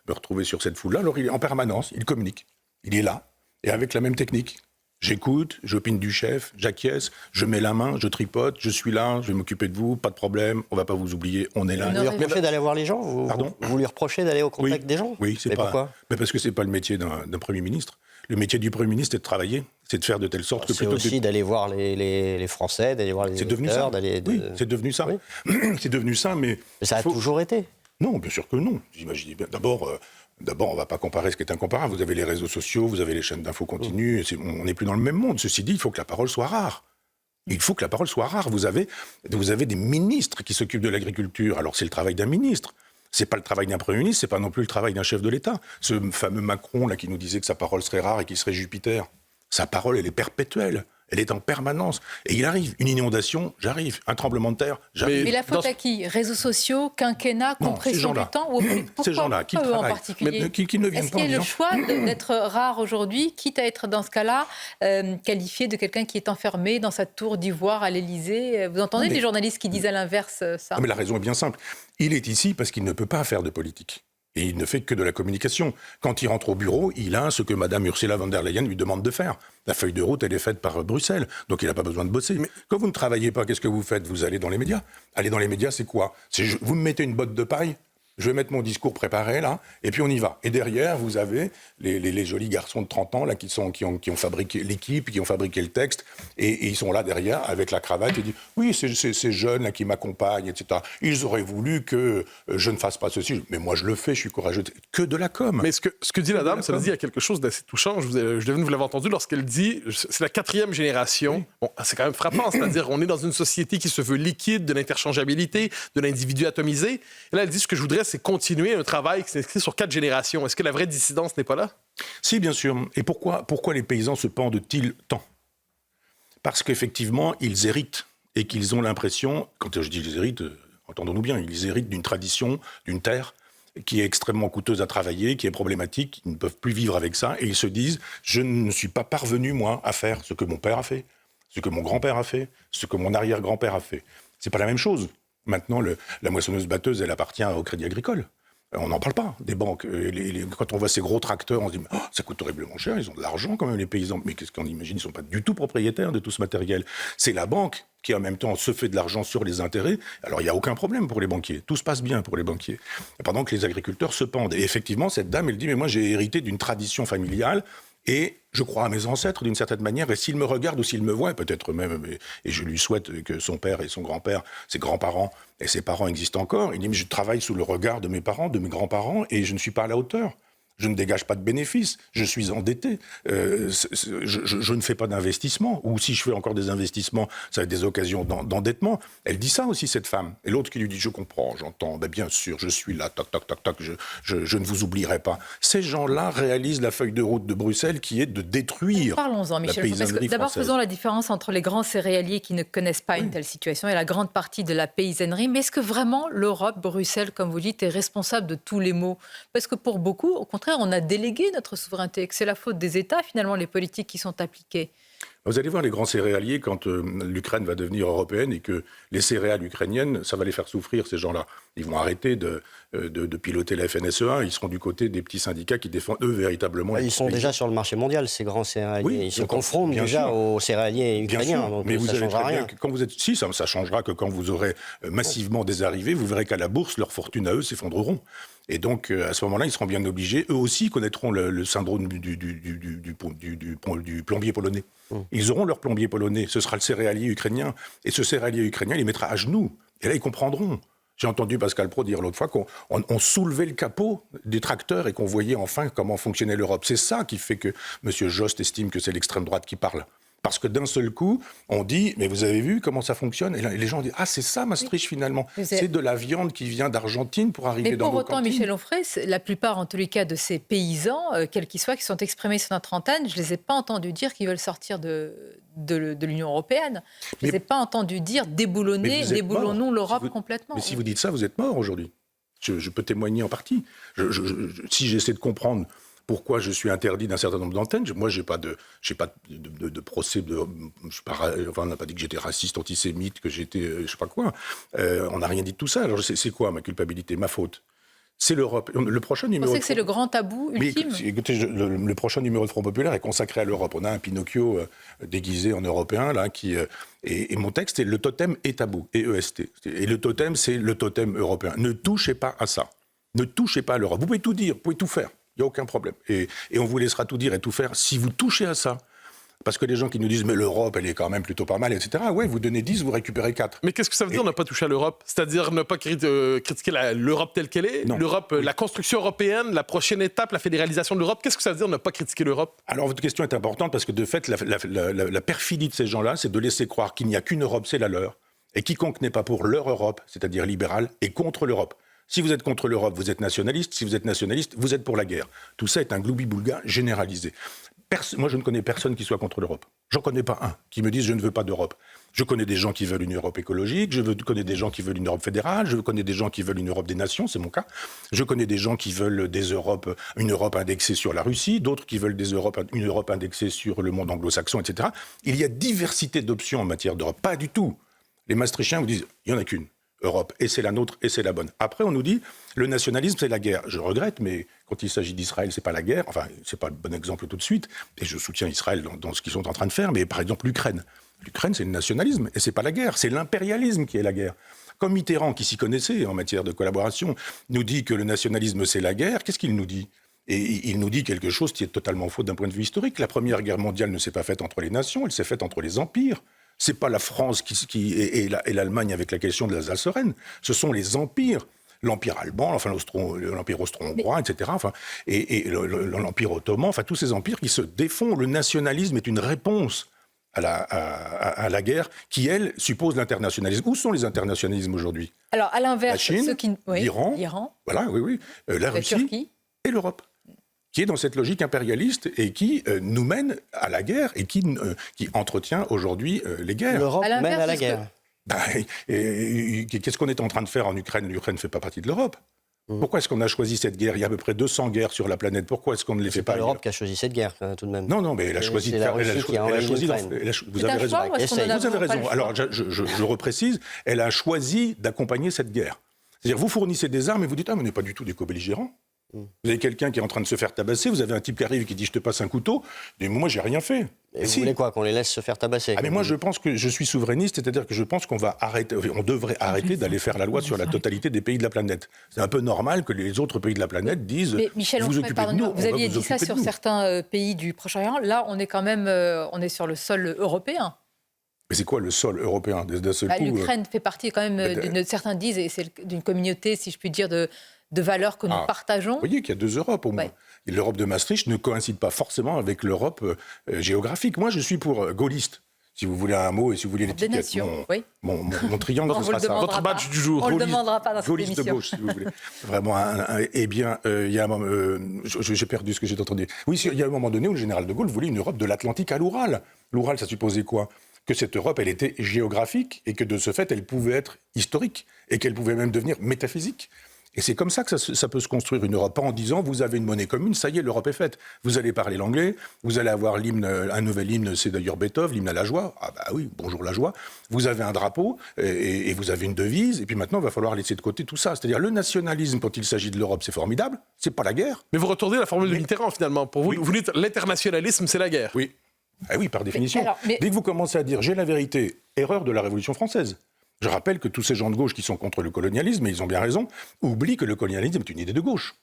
me retrouver sur cette foule-là. Alors il est en permanence, il communique. Il est là, et avec la même technique. J'écoute, j'opine du chef, j'acquiesce, je mets la main, je tripote, je suis là, je vais m'occuper de vous, pas de problème, on ne va pas vous oublier, on est là. Vous lui reprochez d'aller voir les gens? Pardon? Vous lui reprochez d'aller au contact des gens? Oui, c'est mais pas... Pourquoi? Mais parce que ce n'est pas le métier d'un Premier ministre. Le métier du Premier ministre, c'est de travailler, c'est de faire de telle sorte que c'est aussi d'aller voir les Français, d'aller voir les C'est devenu ça. Oui, c'est devenu ça. Oui. C'est devenu ça, mais ça a toujours été. Non, bien sûr que non. J'imaginez bien. D'abord, on ne va pas comparer ce qui est incomparable. Vous avez les réseaux sociaux, vous avez les chaînes d'infos continues. On n'est plus dans le même monde. Ceci dit, il faut que la parole soit rare. Il faut que la parole soit rare. Vous avez des ministres qui s'occupent de l'agriculture. Alors, c'est le travail d'un ministre. C'est pas le travail d'un Premier ministre, c'est pas non plus le travail d'un chef de l'État. Ce fameux Macron là qui nous disait que sa parole serait rare et qu'il serait Jupiter, sa parole elle est perpétuelle, elle est en permanence. Et il arrive une inondation, j'arrive, un tremblement de terre, j'arrive. Mais la faute à qui? Réseaux sociaux, quinquennat, compression du temps ou ces gens-là qui travaillent, en particulier? mais qui ne viennent Est-ce pas. qu'il y a le choix d'être rare aujourd'hui, quitte à être dans ce cas-là qualifié de quelqu'un qui est enfermé dans sa tour d'ivoire à l'Élysée? Vous entendez des journalistes qui disent à l'inverse ça? Non, mais la raison est bien simple. Il est ici parce qu'il ne peut pas faire de politique. Et il ne fait que de la communication. Quand il rentre au bureau, il a ce que Mme Ursula von der Leyen lui demande de faire. La feuille de route, elle est faite par Bruxelles. Donc il n'a pas besoin de bosser. Mais quand vous ne travaillez pas, qu'est-ce que vous faites? Vous allez dans les médias. Aller dans les médias, c'est quoi? Vous me mettez une botte de paille, je vais mettre mon discours préparé, là, et puis on y va. Et derrière, vous avez les jolis garçons de 30 ans là, qui ont fabriqué l'équipe, qui ont fabriqué le texte, et ils sont là derrière, avec la cravate, et disent « Oui, ces jeunes là, qui m'accompagnent, etc. Ils auraient voulu que je ne fasse pas ceci. Mais moi, je le fais, je suis courageux. » Que de la com. Mais ce que dit la dame, ça veut dire qu'il y a quelque chose d'assez touchant. Je devine vous l'avez entendu lorsqu'elle dit c'est la 4e génération. Oui. Bon, c'est quand même frappant. C'est-à-dire on est dans une société qui se veut liquide, de l'interchangeabilité, de l'individu atomisé. Et là, elle dit ce que je voudrais, c'est continuer un travail qui s'inscrit sur 4 générations. Est-ce que la vraie dissidence n'est pas là? Si, bien sûr. Et pourquoi les paysans se pendent-ils tant? Parce qu'effectivement, ils héritent et qu'ils ont l'impression, quand je dis ils héritent, entendons-nous bien, ils héritent d'une tradition, d'une terre qui est extrêmement coûteuse à travailler, qui est problématique, ils ne peuvent plus vivre avec ça, et ils se disent « Je ne suis pas parvenu, moi, à faire ce que mon père a fait, ce que mon grand-père a fait, ce que mon arrière-grand-père a fait. » C'est pas la même chose. Maintenant, la moissonneuse-batteuse, elle appartient au Crédit Agricole. On n'en parle pas, des banques. Quand on voit ces gros tracteurs, on se dit « ça coûte horriblement cher, ils ont de l'argent quand même, les paysans. » Mais qu'est-ce qu'on imagine? Ils ne sont pas du tout propriétaires de tout ce matériel. C'est la banque qui, en même temps, se fait de l'argent sur les intérêts. Alors, il n'y a aucun problème pour les banquiers. Tout se passe bien pour les banquiers. Pendant que les agriculteurs se pendent. Et effectivement, cette dame, elle dit « Mais moi, j'ai hérité d'une tradition familiale. » Et je crois à mes ancêtres d'une certaine manière, et s'ils me regardent ou s'ils me voient, peut-être même, et je lui souhaite que son père et son grand-père, ses grands-parents et ses parents existent encore, il dit, mais je travaille sous le regard de mes parents, de mes grands-parents, et je ne suis pas à la hauteur. Je ne dégage pas de bénéfices, je suis endetté, je ne fais pas d'investissement, ou si je fais encore des investissements, ça va être des occasions d'endettement. Elle dit ça aussi, cette femme. Et l'autre qui lui dit, je comprends, j'entends, ben bien sûr, je suis là, toc, toc, toc, toc, je ne vous oublierai pas. Ces gens-là réalisent la feuille de route de Bruxelles qui est de détruire Parlons-en, Michel. la paysannerie française. D'abord, faisons la différence entre les grands céréaliers qui ne connaissent pas une telle situation et la grande partie de la paysannerie. Mais est-ce que vraiment l'Europe, Bruxelles, comme vous dites, est responsable de tous les maux? Parce que pour beaucoup, au contraire, on a délégué notre souveraineté, que c'est la faute des États, finalement, les politiques qui sont appliquées. Vous allez voir les grands céréaliers quand l'Ukraine va devenir européenne et que les céréales ukrainiennes, ça va les faire souffrir, ces gens-là. Ils vont arrêter de piloter la FNSEA, ils seront du côté des petits syndicats qui défendent, eux, véritablement... Ils sont déjà sur le marché mondial, ces grands céréaliers. Oui, ils se confrontent déjà aux céréaliers ukrainiens, donc mais vous ça allez changera très bien rien. quand vous êtes... Si, ça changera que quand vous aurez massivement des arrivées, vous verrez qu'à la bourse, leurs fortunes à eux s'effondreront. Et donc, à ce moment-là, ils seront bien obligés. Eux aussi connaîtront le syndrome du plombier polonais. Ils auront leur plombier polonais. Ce sera le céréalier ukrainien. Et ce céréalier ukrainien, il les mettra à genoux. Et là, ils comprendront. J'ai entendu Pascal Praud dire l'autre fois qu'on soulevait le capot des tracteurs et qu'on voyait enfin comment fonctionnait l'Europe. C'est ça qui fait que M. Jost estime que c'est l'extrême droite qui parle. Parce que d'un seul coup, on dit, mais vous avez vu comment ça fonctionne? Et là, les gens disent, ah, c'est ça Maastricht finalement. C'est de la viande qui vient d'Argentine pour arriver dans nos cantines. Mais pour autant, Michel Onfray, la plupart, en tous les cas, de ces paysans, quels qu'ils soient, qui sont exprimés sur notre antenne, je ne les ai pas entendus dire qu'ils veulent sortir de l'Union européenne. Je ne les ai pas entendus dire déboulonnons l'Europe complètement. Mais si vous dites ça, vous êtes mort aujourd'hui. Je peux témoigner en partie. Si j'essaie de comprendre pourquoi je suis interdit d'un certain nombre d'antennes, moi, j'ai pas de procès. On n'a pas dit que j'étais raciste, antisémite, que j'étais je sais pas quoi. On n'a rien dit de tout ça. Alors, c'est quoi ma culpabilité, ma faute? C'est l'Europe. Le prochain numéro. Vous pensez que c'est le grand tabou ultime? Écoutez, le prochain numéro de Front Populaire est consacré à l'Europe. On a un Pinocchio déguisé en européen là et mon texte est le totem est tabou, EEST. Et le totem, c'est le totem européen. Ne touchez pas à ça. Ne touchez pas à l'Europe. Vous pouvez tout dire, vous pouvez tout faire. Il n'y a aucun problème. Et on vous laissera tout dire et tout faire si vous touchez à ça. Parce que les gens qui nous disent « mais l'Europe, elle est quand même plutôt pas mal », etc. Ouais, vous donnez 10, vous récupérez 4. Mais qu'est-ce que ça veut dire ne pas toucher à l'Europe? C'est-à-dire ne pas critiquer l'Europe telle qu'elle est? Non. L'Europe, la construction européenne, la prochaine étape, la fédéralisation de l'Europe. Qu'est-ce que ça veut dire ne pas critiquer l'Europe? Alors votre question est importante parce que de fait, la perfidie de ces gens-là, c'est de laisser croire qu'il n'y a qu'une Europe, c'est la leur. Et quiconque n'est pas pour leur Europe, c'est-à-dire libérale, est contre l'Europe. Si vous êtes contre l'Europe, vous êtes nationaliste. Si vous êtes nationaliste, vous êtes pour la guerre. Tout ça est un gloubi-boulga généralisé. Moi, je ne connais personne qui soit contre l'Europe. J'en connais pas un qui me dise « je ne veux pas d'Europe ». Je connais des gens qui veulent une Europe écologique, connais des gens qui veulent une Europe fédérale, je connais des gens qui veulent une Europe des nations, c'est mon cas. Je connais des gens qui veulent une Europe indexée sur la Russie, d'autres qui veulent une Europe indexée sur le monde anglo-saxon, etc. Il y a diversité d'options en matière d'Europe. Pas du tout. Les Maastrichtiens vous disent « il n'y en a qu'une ». Europe, et c'est la nôtre, et c'est la bonne. Après, on nous dit, le nationalisme, c'est la guerre. Je regrette, mais quand il s'agit d'Israël, c'est pas la guerre. Enfin, c'est pas le bon exemple tout de suite, et je soutiens Israël dans ce qu'ils sont en train de faire, mais par exemple, l'Ukraine. L'Ukraine, c'est le nationalisme, et c'est pas la guerre, c'est l'impérialisme qui est la guerre. Comme Mitterrand, qui s'y connaissait en matière de collaboration, nous dit que le nationalisme, c'est la guerre, qu'est-ce qu'il nous dit ? Et il nous dit quelque chose qui est totalement faux d'un point de vue historique. La Première Guerre mondiale ne s'est pas faite entre les nations, elle s'est faite entre les empires. C'est pas la France et l'Allemagne avec la question de l'Alsace-Lorraine. Ce sont les empires. L'Empire allemand, enfin l'Empire austro-hongrois, etc. Enfin, et l'Empire ottoman, enfin tous ces empires qui se défont. Le nationalisme est une réponse à la guerre qui, elle, suppose l'internationalisme. Où sont les internationalismes aujourd'hui? Alors, à l'inverse, la Chine, ceux qui... l'Iran, voilà, la Russie Turquie. Et l'Europe, qui est dans cette logique impérialiste et qui nous mène à la guerre et qui entretient aujourd'hui les guerres. L'Europe mène à la guerre. Qu'est-ce qu'on est en train de faire en Ukraine? L'Ukraine ne fait pas partie de l'Europe. Pourquoi est-ce qu'on a choisi cette guerre? Il y a à peu près 200 guerres sur la planète. Pourquoi est-ce qu'on ne les fait pas? C'est l'Europe qui a choisi cette guerre, tout de même. Non, mais elle a choisi de faire... Vous avez raison. Vous avez raison. Alors, je reprécise, elle a choisi d'accompagner cette guerre. C'est-à-dire, vous fournissez des armes et vous dites « Ah, mais on n'est pas du tout des co-belligérants ». Vous avez quelqu'un qui est en train de se faire tabasser, vous avez un type qui arrive et qui dit « je te passe un couteau ». Mais moi, j'ai rien fait. Et vous voulez quoi? Qu'on les laisse se faire tabasser? Mais moi, je pense que je suis souverainiste, c'est-à-dire que je pense qu'on devrait arrêter d'aller faire la loi sur la totalité des pays de la planète. C'est un peu normal que les autres pays de la planète disent mais Michel, vous occupez de nous. Vous aviez dit ça sur certains pays du Proche-Orient. Là, on est quand même on est sur le sol européen. Mais c'est quoi le sol européen? L'Ukraine fait partie quand même, certains disent, et c'est d'une communauté, si je puis dire, de valeurs que nous partageons. Vous voyez qu'il y a 2 Europes au moins. Ouais. Et l'Europe de Maastricht ne coïncide pas forcément avec l'Europe géographique. Moi, je suis pour gaulliste. Si vous voulez un mot et si vous voulez l'étiquette, mon triangle, ce sera ça. Votre badge du jour. On ne le demandera pas dans cette émission. Gaulliste de gauche, si vous voulez. Vraiment, eh bien, il y a un moment... j'ai perdu ce que j'ai entendu. Oui, il y a un moment donné où le général de Gaulle voulait une Europe de l'Atlantique à l'Oural. L'Oural, ça supposait quoi? Que cette Europe, elle était géographique et que de ce fait, elle pouvait être historique et qu'elle pouvait même devenir métaphysique. Et c'est comme ça que ça peut se construire une Europe, pas en disant vous avez une monnaie commune, ça y est, l'Europe est faite. Vous allez parler l'anglais, vous allez avoir un nouvel hymne, c'est d'ailleurs Beethoven, l'hymne à la joie. Ah bah oui, bonjour la joie. Vous avez un drapeau et vous avez une devise, et puis maintenant il va falloir laisser de côté tout ça. C'est-à-dire le nationalisme quand il s'agit de l'Europe, c'est formidable, c'est pas la guerre. Mais vous retournez à la formule de Mitterrand finalement. Pour vous, vous dites l'internationalisme, c'est la guerre. Oui. Ah oui, par définition. Dès que vous commencez à dire j'ai la vérité, erreur de la Révolution française. Je rappelle que tous ces gens de gauche qui sont contre le colonialisme, et ils ont bien raison, oublient que le colonialisme est une idée de gauche.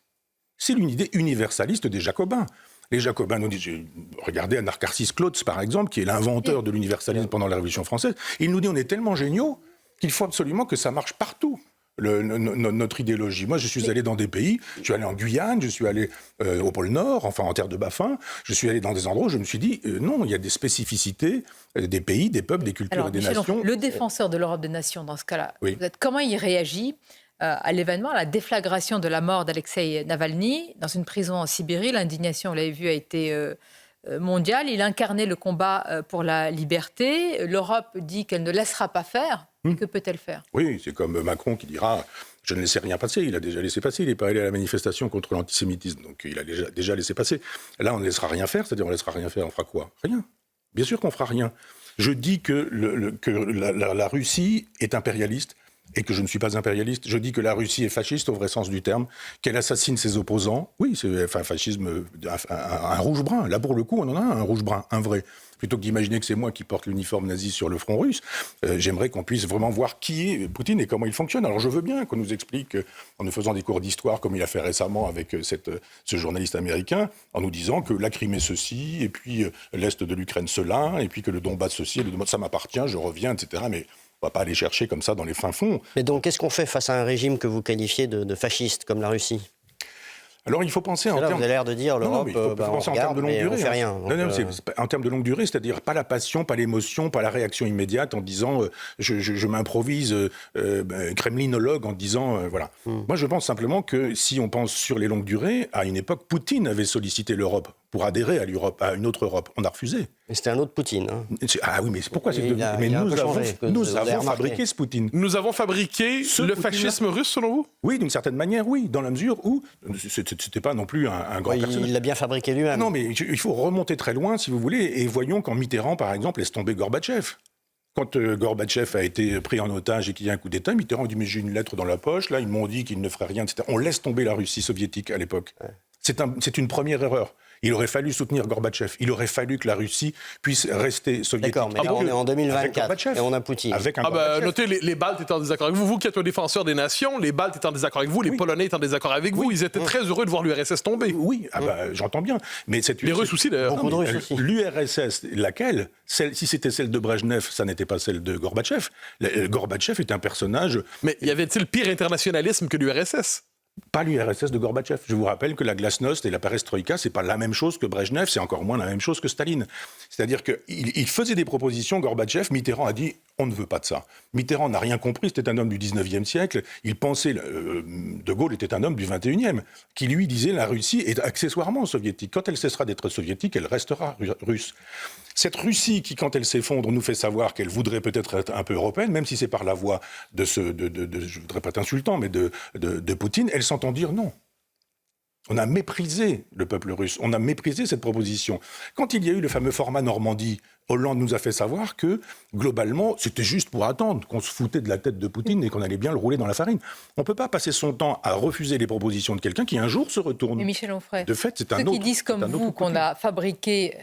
C'est une idée universaliste des Jacobins. Les Jacobins nous disent, regardez Anacharsis Clotes par exemple, qui est l'inventeur de l'universalisme pendant la Révolution française, il nous dit on est tellement géniaux qu'il faut absolument que ça marche partout. Notre idéologie. Moi, je suis allé dans des pays, je suis allé en Guyane, je suis allé au pôle Nord, enfin en terre de Baffin, je suis allé dans des endroits où je me suis dit, non, il y a des spécificités des pays, des peuples, des cultures et des nations. Le défenseur de l'Europe des nations, dans ce cas-là, comment il réagit à l'événement, à la déflagration de la mort d'Alexeï Navalny dans une prison en Sibérie? L'indignation, vous l'avez vu, a été mondiale. Il incarnait le combat pour la liberté. L'Europe dit qu'elle ne laissera pas faire. Que peut-elle faire? Oui, c'est comme Macron qui dira Je ne laissais rien passer, il a déjà laissé passer, il n'est pas allé à la manifestation contre l'antisémitisme, donc il a déjà laissé passer. Là, on ne laissera rien faire, c'est-à-dire on ne laissera rien faire, on fera quoi? Rien. Bien sûr qu'on ne fera rien. Je dis que la Russie est impérialiste et que je ne suis pas impérialiste. Je dis que la Russie est fasciste au vrai sens du terme, qu'elle assassine ses opposants. Oui, c'est un fascisme, un rouge-brun. Là, pour le coup, on en a un rouge-brun, un vrai. Plutôt que d'imaginer que c'est moi qui porte l'uniforme nazi sur le front russe, j'aimerais qu'on puisse vraiment voir qui est Poutine et comment il fonctionne. Alors je veux bien qu'on nous explique, en nous faisant des cours d'histoire, comme il a fait récemment avec ce journaliste américain, en nous disant que la Crimée ceci, et puis l'Est de l'Ukraine cela, et puis que le Donbass ceci, et le Donbass ça m'appartient, je reviens, etc. Mais on ne va pas aller chercher comme ça dans les fins fonds. Mais donc qu'est-ce qu'on fait face à un régime que vous qualifiez de fasciste, comme la Russie? Alors il faut penser en là, termes... vous avez l'air de dire l'Europe, il faut penser on en termes de longue durée. on fait rien. Donc, Non, c'est en termes de longue durée, c'est-à-dire pas la passion, pas l'émotion, pas la réaction immédiate en disant je m'improvise kremlinologue en disant voilà. Moi je pense simplement que si on pense sur les longues durées, à une époque, Poutine avait sollicité l'Europe pour adhérer à l'Europe, à une autre Europe. On a refusé. Mais c'était un autre Poutine. Hein. Ah oui, mais c'est pourquoi c'est Il a nous avons fabriqué ce Poutine. Nous avons fabriqué le fascisme russe, selon vous? Oui, d'une certaine manière, oui, dans la mesure où c'était pas non plus un grand personnage. Il l'a bien fabriqué lui-même. Non, mais il faut remonter très loin, si vous voulez, et voyons quand Mitterrand, par exemple, laisse tomber Gorbatchev. Quand Gorbatchev a été pris en otage et qu'il y a un coup d'État, Mitterrand dit « mais j'ai une lettre dans la poche, là, ils m'ont dit qu'ils ne feraient rien, etc. » On laisse tomber la Russie soviétique à l'époque. Ouais. C'est une première erreur. Il aurait fallu soutenir Gorbatchev. Il aurait fallu que la Russie puisse rester soviétique. D'accord, mais là, on est en 2024 et on a Poutine. Notez, les Baltes étaient en désaccord avec vous. Vous qui êtes un défenseur des nations, les Baltes étaient en désaccord avec vous, les Polonais étaient en désaccord avec vous. Ils étaient très heureux de voir l'URSS tomber. Oui, j'entends bien. Mais les Russes aussi, d'ailleurs. Beaucoup de Russes aussi. L'URSS, laquelle si c'était celle de Brejnev, ça n'était pas celle de Gorbatchev. Gorbatchev est un personnage... Mais y avait-il pire internationalisme que l'URSS? Pas l'URSS de Gorbatchev. Je vous rappelle que la glasnost et la perestroïka, c'est pas la même chose que Brejnev, c'est encore moins la même chose que Staline. C'est-à-dire qu'il faisait des propositions, Gorbatchev, Mitterrand a dit « on ne veut pas de ça ». Mitterrand n'a rien compris, c'était un homme du 19e siècle, il pensait, De Gaulle était un homme du 21e, qui lui disait « la Russie est accessoirement soviétique. Quand elle cessera d'être soviétique, elle restera russe ». Cette Russie qui, quand elle s'effondre, nous fait savoir qu'elle voudrait peut-être être un peu européenne, même si c'est par la voie je ne voudrais pas être insultant, mais de Poutine, elle s'entend dire non. On a méprisé le peuple russe, on a méprisé cette proposition. Quand il y a eu le fameux format Normandie, Hollande nous a fait savoir que, globalement, c'était juste pour attendre, qu'on se foutait de la tête de Poutine et qu'on allait bien le rouler dans la farine. On ne peut pas passer son temps à refuser les propositions de quelqu'un qui un jour se retourne. Mais Michel Onfray, de fait, c'est un ceux autre, qui disent comme vous qu'on a fabriqué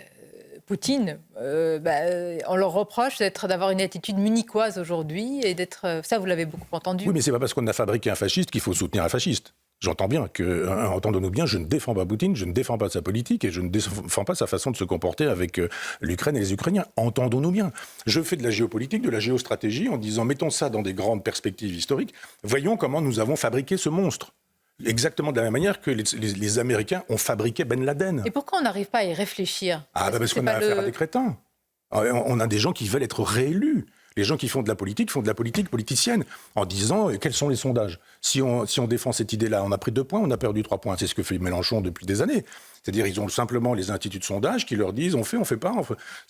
Poutine, on leur reproche d'avoir une attitude munichoise aujourd'hui et d'être... Ça, vous l'avez beaucoup entendu. Oui, mais c'est pas parce qu'on a fabriqué un fasciste qu'il faut soutenir un fasciste. J'entends bien que, entendons-nous bien, je ne défends pas Poutine, je ne défends pas sa politique et je ne défends pas sa façon de se comporter avec l'Ukraine et les Ukrainiens. Entendons-nous bien. Je fais de la géopolitique, de la géostratégie en disant mettons ça dans des grandes perspectives historiques. Voyons comment nous avons fabriqué ce monstre. Exactement de la même manière que les Américains ont fabriqué Ben Laden. Et pourquoi on n'arrive pas à y réfléchir? Parce qu'on a affaire à des crétins. On a des gens qui veulent être réélus. Les gens qui font de la politique politicienne, en disant quels sont les sondages. Si on défend cette idée-là, on a pris 2 points, on a perdu 3 points. C'est ce que fait Mélenchon depuis des années. C'est-à-dire ils ont simplement les instituts de sondage qui leur disent on fait pas.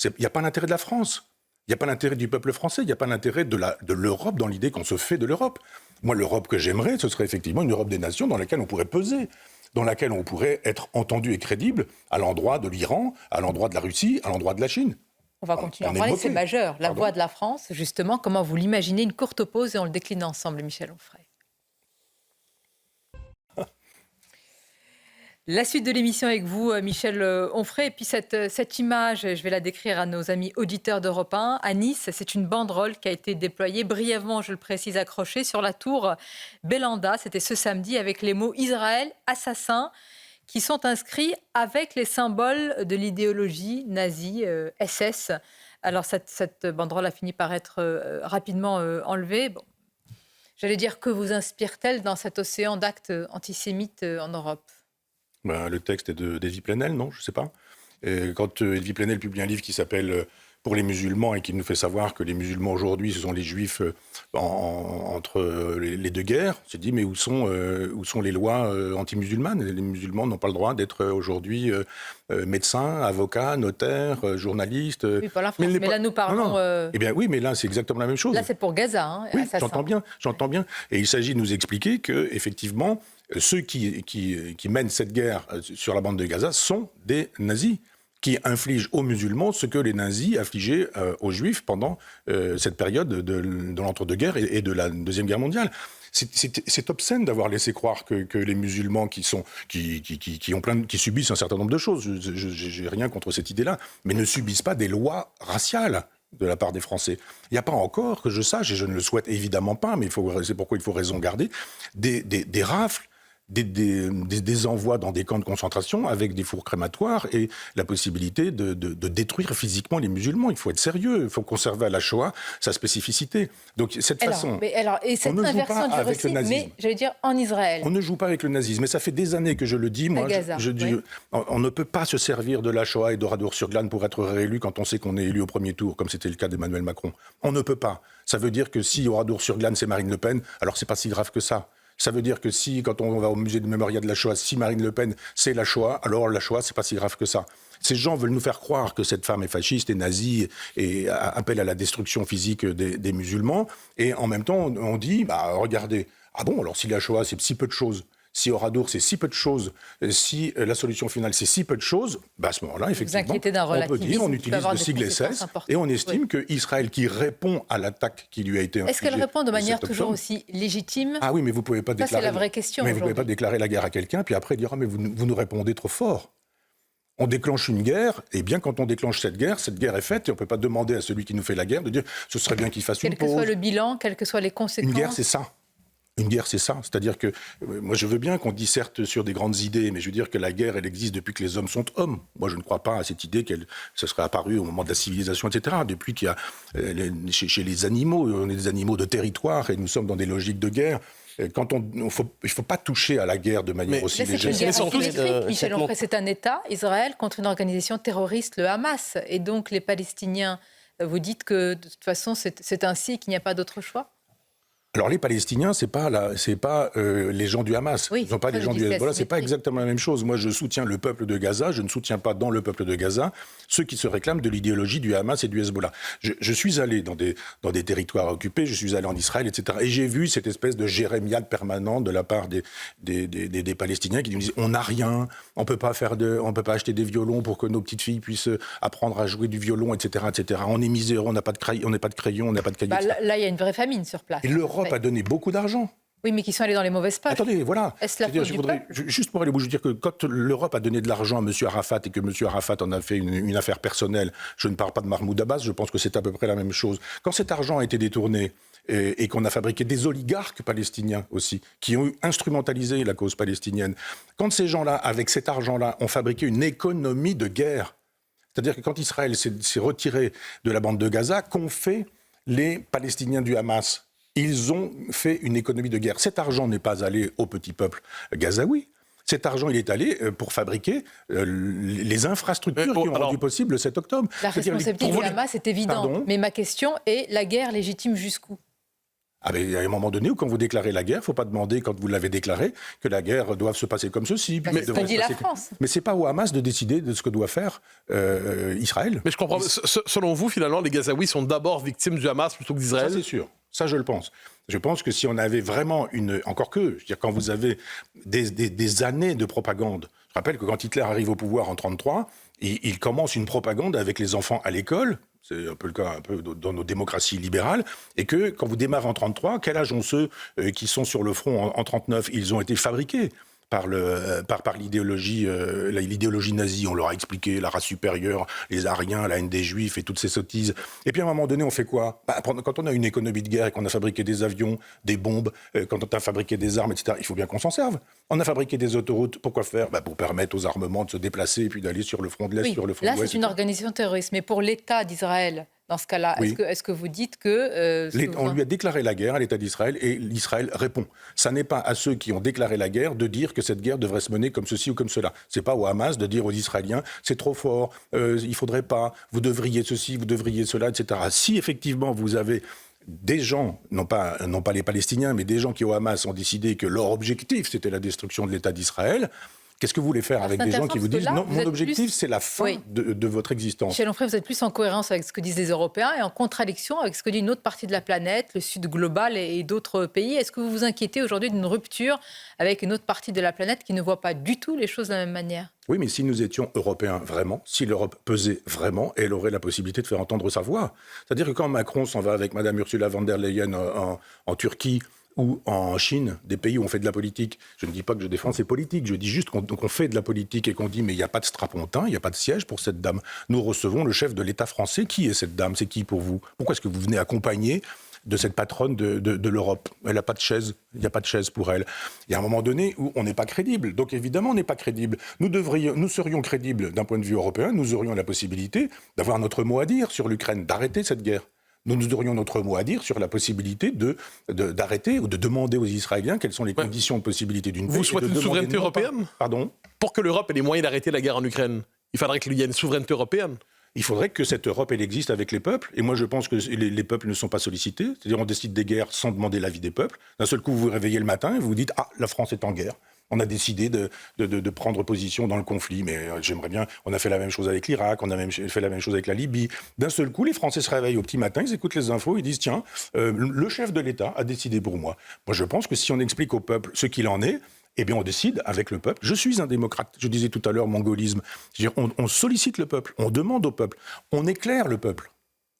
Il n'y a pas l'intérêt de la France. Il n'y a pas l'intérêt du peuple français, il n'y a pas l'intérêt de l'Europe dans l'idée qu'on se fait de l'Europe. Moi, l'Europe que j'aimerais, ce serait effectivement une Europe des nations dans laquelle on pourrait peser, dans laquelle on pourrait être entendu et crédible à l'endroit de l'Iran, à l'endroit de la Russie, à l'endroit de la Chine. On va continuer à en parler, c'est majeur. La voix de la France, justement, comment vous l'imaginez? Une courte pause et on le décline ensemble, Michel Onfray. La suite de l'émission avec vous, Michel Onfray. Et puis cette image, je vais la décrire à nos amis auditeurs d'Europe 1. À Nice, c'est une banderole qui a été déployée brièvement, je le précise, accrochée sur la tour Belanda. C'était ce samedi avec les mots « Israël, assassin » qui sont inscrits avec les symboles de l'idéologie nazie, SS. Alors cette banderole a fini par être rapidement enlevée. Bon. J'allais dire, que vous inspire-t-elle dans cet océan d'actes antisémites en Europe? Le texte est d'Evie Plenel, non? Je ne sais pas. Et quand Evie Plenel publie un livre qui s'appelle pour les musulmans et qui nous fait savoir que les musulmans aujourd'hui, ce sont les juifs entre les deux guerres. On s'est dit, mais où sont les lois anti-musulmanes ? Les musulmans n'ont pas le droit d'être aujourd'hui médecins, avocats, notaires, journalistes. Oui, pas la France, mais là, nous parlons... Non. Eh bien oui, mais là, c'est exactement la même chose. Là, c'est pour Gaza. Hein, oui, j'entends bien. Et il s'agit de nous expliquer que, effectivement, ceux qui mènent cette guerre sur la bande de Gaza sont des nazis, qui infligent aux musulmans ce que les nazis affligeaient aux juifs pendant cette période de l'entre-deux-guerres et de la Deuxième Guerre mondiale. C'est obscène d'avoir laissé croire que les musulmans qui subissent un certain nombre de choses, j'ai rien contre cette idée-là, mais ne subissent pas des lois raciales de la part des Français. Il n'y a pas encore, que je sache, et je ne le souhaite évidemment pas, mais c'est pourquoi il faut raison garder, des rafles, des envois dans des camps de concentration avec des fours crématoires et la possibilité de détruire physiquement les musulmans. Il faut être sérieux, il faut conserver à la Shoah sa spécificité. Donc cette façon, et cette on ne joue pas inversion du avec récit, le nazisme. mais j'allais dire en Israël. On ne joue pas avec le nazisme, mais ça fait des années que je le dis. Moi, Gaza, je dis, on ne peut pas se servir de la Shoah et d'Oradour-sur-Glane pour être réélu quand on sait qu'on est élu au premier tour, comme c'était le cas d'Emmanuel Macron. On ne peut pas. Ça veut dire que si Oradour-sur-Glane, c'est Marine Le Pen, alors c'est pas si grave que ça. Ça veut dire que si, quand on va au musée du mémorial de la Shoah, si Marine Le Pen, c'est la Shoah, alors la Shoah, c'est pas si grave que ça. Ces gens veulent nous faire croire que cette femme est fasciste et nazie et appelle à la destruction physique des musulmans. Et en même temps, on dit, regardez, ah bon, alors si la Shoah, c'est si peu de choses, si Oradour, c'est si peu de choses, si la solution finale, c'est si peu de choses, à ce moment-là, effectivement, on peut dire, on utilise le sigle SS et on estime qu'Israël, qui répond à l'attaque qui lui a été infligée... Est-ce qu'elle répond de manière toujours aussi légitime ? Ah oui, mais vous ne pouvez pas déclarer... Ça, c'est la vraie question. Mais vous ne pouvez pas déclarer la guerre à quelqu'un, puis après dire « Ah, mais vous nous répondez trop fort ». On déclenche une guerre, et bien quand on déclenche cette guerre est faite, et on ne peut pas demander à celui qui nous fait la guerre de dire « Ce serait bien qu'il fasse une pause ». Quel que soit le bilan, quelles que soient les conséquences... Une guerre, c'est ça. Une guerre, c'est ça. C'est-à-dire que, moi, je veux bien qu'on disserte sur des grandes idées, mais je veux dire que la guerre, elle existe depuis que les hommes sont hommes. Moi, je ne crois pas à cette idée qu'elle se serait apparue au moment de la civilisation, etc. Depuis qu'il y a, chez les animaux, on est des animaux de territoire, et nous sommes dans des logiques de guerre. Il ne faut pas toucher à la guerre de manière aussi légère. C'est surtout Michel Onfray, c'est un État, Israël, contre une organisation terroriste, le Hamas. Et donc, les Palestiniens, vous dites que, de toute façon, c'est ainsi, qu'il n'y a pas d'autre choix ? Alors les Palestiniens, c'est pas les gens du Hamas. Oui, ils ne sont pas les gens du Hezbollah. C'est pas exactement la même chose. Moi, je soutiens le peuple de Gaza. Je ne soutiens pas dans le peuple de Gaza ceux qui se réclament de l'idéologie du Hamas et du Hezbollah. Je suis allé dans des territoires occupés. Je suis allé en Israël, etc. Et j'ai vu cette espèce de jérémiade permanente de la part des Palestiniens qui nous disent on n'a rien, on peut pas acheter des violons pour que nos petites filles puissent apprendre à jouer du violon, etc., etc. On est miséreux, on n'a pas de crayon, on n'a pas de cahier. Là, il y a une vraie famine sur place. Et l'Europe a donné beaucoup d'argent. Oui, mais qui sont allés dans les mauvaises poches. Attendez, voilà. Est-ce la faute du peuple ? Juste pour aller au bout, je veux dire que quand l'Europe a donné de l'argent à M. Arafat et que M. Arafat en a fait une affaire personnelle, je ne parle pas de Mahmoud Abbas, je pense que c'est à peu près la même chose. Quand cet argent a été détourné et qu'on a fabriqué des oligarques palestiniens aussi, qui ont instrumentalisé la cause palestinienne, quand ces gens-là, avec cet argent-là, ont fabriqué une économie de guerre, c'est-à-dire que quand Israël s'est retiré de la bande de Gaza, qu'ont fait les Palestiniens du Hamas ? Ils ont fait une économie de guerre. Cet argent n'est pas allé au petit peuple gazaoui. Cet argent, il est allé pour fabriquer les infrastructures qui ont rendu possible le 7 octobre. La responsabilité du Hamas est évidente. Mais ma question est, la guerre légitime jusqu'où ? À un moment donné, où quand vous déclarez la guerre, il ne faut pas demander, quand vous l'avez déclarée, que la guerre doive se passer comme ceci. C'est ce que dit la France. Mais ce n'est pas au Hamas de décider de ce que doit faire Israël. Mais je comprends. Selon vous, finalement, les Gazaouis sont d'abord victimes du Hamas plutôt que d'Israël ? Ça, c'est sûr. Ça, je le pense. Je pense que si on avait vraiment encore que, je veux dire, quand vous avez des années de propagande, je rappelle que quand Hitler arrive au pouvoir en 1933, il commence une propagande avec les enfants à l'école, c'est un peu le cas dans nos démocraties libérales, et que quand vous démarrez en 1933, quel âge ont ceux qui sont sur le front en 1939 ? Ils ont été fabriqués par l'idéologie nazie. On leur a expliqué la race supérieure, les Aryens, la haine des Juifs et toutes ces sottises. Et puis à un moment donné, on fait quoi ? Quand on a une économie de guerre et qu'on a fabriqué des avions, des bombes, quand on a fabriqué des armes, etc., il faut bien qu'on s'en serve. On a fabriqué des autoroutes, pourquoi faire ? Pour permettre aux armements de se déplacer et puis d'aller sur le front de l'Est, sur le front de l'Ouest. Là, c'est une organisation terroriste. Mais pour l'État d'Israël, Dans ce cas-là, Oui. est-ce que vous dites que... On lui a déclaré la guerre à l'État d'Israël et l'Israël répond. Ça n'est pas à ceux qui ont déclaré la guerre de dire que cette guerre devrait se mener comme ceci ou comme cela. C'est pas au Hamas de dire aux Israéliens c'est trop fort, il faudrait pas, vous devriez ceci, vous devriez cela, etc. Si effectivement vous avez des gens, non pas les Palestiniens, mais des gens qui au Hamas ont décidé que leur objectif c'était la destruction de l'État d'Israël. Qu'est-ce que vous voulez faire avec des gens qui vous disent non, mon objectif c'est la fin de votre existence. Michel Onfray, vous êtes plus en cohérence avec ce que disent les Européens et en contradiction avec ce que dit une autre partie de la planète, le Sud global et d'autres pays. Est-ce que vous vous inquiétez aujourd'hui d'une rupture avec une autre partie de la planète qui ne voit pas du tout les choses de la même manière ? Oui, mais si nous étions européens vraiment, si l'Europe pesait vraiment, elle aurait la possibilité de faire entendre sa voix. C'est-à-dire que quand Macron s'en va avec Madame Ursula von der Leyen en Turquie, ou en Chine, des pays où on fait de la politique. Je ne dis pas que je défends ces politiques, je dis juste qu'on fait de la politique et qu'on dit mais il n'y a pas de strapontin, il n'y a pas de siège pour cette dame. Nous recevons le chef de l'État français. Qui est cette dame ? C'est qui pour vous ? Pourquoi est-ce que vous venez accompagner de cette patronne de l'Europe ? Elle n'a pas de chaise, il n'y a pas de chaise pour elle. Il y a un moment donné où on n'est pas crédible. Donc évidemment, on n'est pas crédible. Nous serions crédibles d'un point de vue européen, nous aurions la possibilité d'avoir notre mot à dire sur l'Ukraine, d'arrêter cette guerre. Nous aurions notre mot à dire sur la possibilité d'arrêter ou de demander aux Israéliens quelles sont les conditions de possibilité d'une paix. Vous souhaitez une souveraineté européenne ? Pardon ? Pour que l'Europe ait les moyens d'arrêter la guerre en Ukraine, il faudrait qu'il y ait une souveraineté européenne. Il faudrait que cette Europe, elle existe avec les peuples. Et moi, je pense que les peuples ne sont pas sollicités. C'est-à-dire, on décide des guerres sans demander l'avis des peuples. D'un seul coup, vous vous réveillez le matin et vous vous dites « Ah, la France est en guerre ». On a décidé de prendre position dans le conflit, mais j'aimerais bien... On a fait la même chose avec l'Irak, on a même fait la même chose avec la Libye. D'un seul coup, les Français se réveillent au petit matin, ils écoutent les infos, ils disent « Tiens, le chef de l'État a décidé pour moi ». Moi, je pense que si on explique au peuple ce qu'il en est, eh bien, on décide avec le peuple. Je suis un démocrate. Je disais tout à l'heure mon gaullisme. On sollicite le peuple, on demande au peuple, on éclaire le peuple.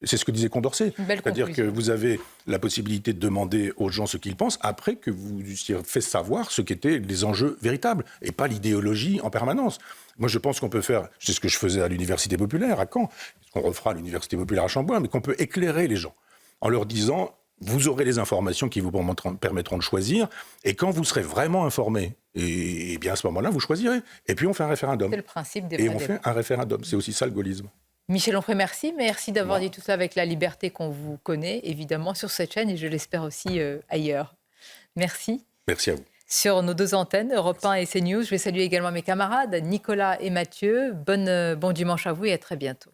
C'est ce que disait Condorcet. C'est-à-dire que vous avez la possibilité de demander aux gens ce qu'ils pensent après que vous eussiez fait savoir ce qu'étaient les enjeux véritables et pas l'idéologie en permanence. Moi, je pense qu'on peut faire, c'est ce que je faisais à l'Université populaire à Caen, ce qu'on refera à l'Université populaire à Chambois, mais qu'on peut éclairer les gens en leur disant vous aurez les informations qui vous permettront de choisir et quand vous serez vraiment informés, et bien à ce moment-là, vous choisirez. Et puis on fait un référendum. C'est le principe des Et on fait un référendum. C'est aussi ça le gaullisme. Michel Onfray, merci. Merci d'avoir dit tout ça avec la liberté qu'on vous connaît, évidemment, sur cette chaîne et je l'espère aussi ailleurs. Merci. Merci à vous. Sur nos deux antennes, Europe 1 et CNews, je vais saluer également mes camarades, Nicolas et Mathieu. Bon dimanche à vous et à très bientôt.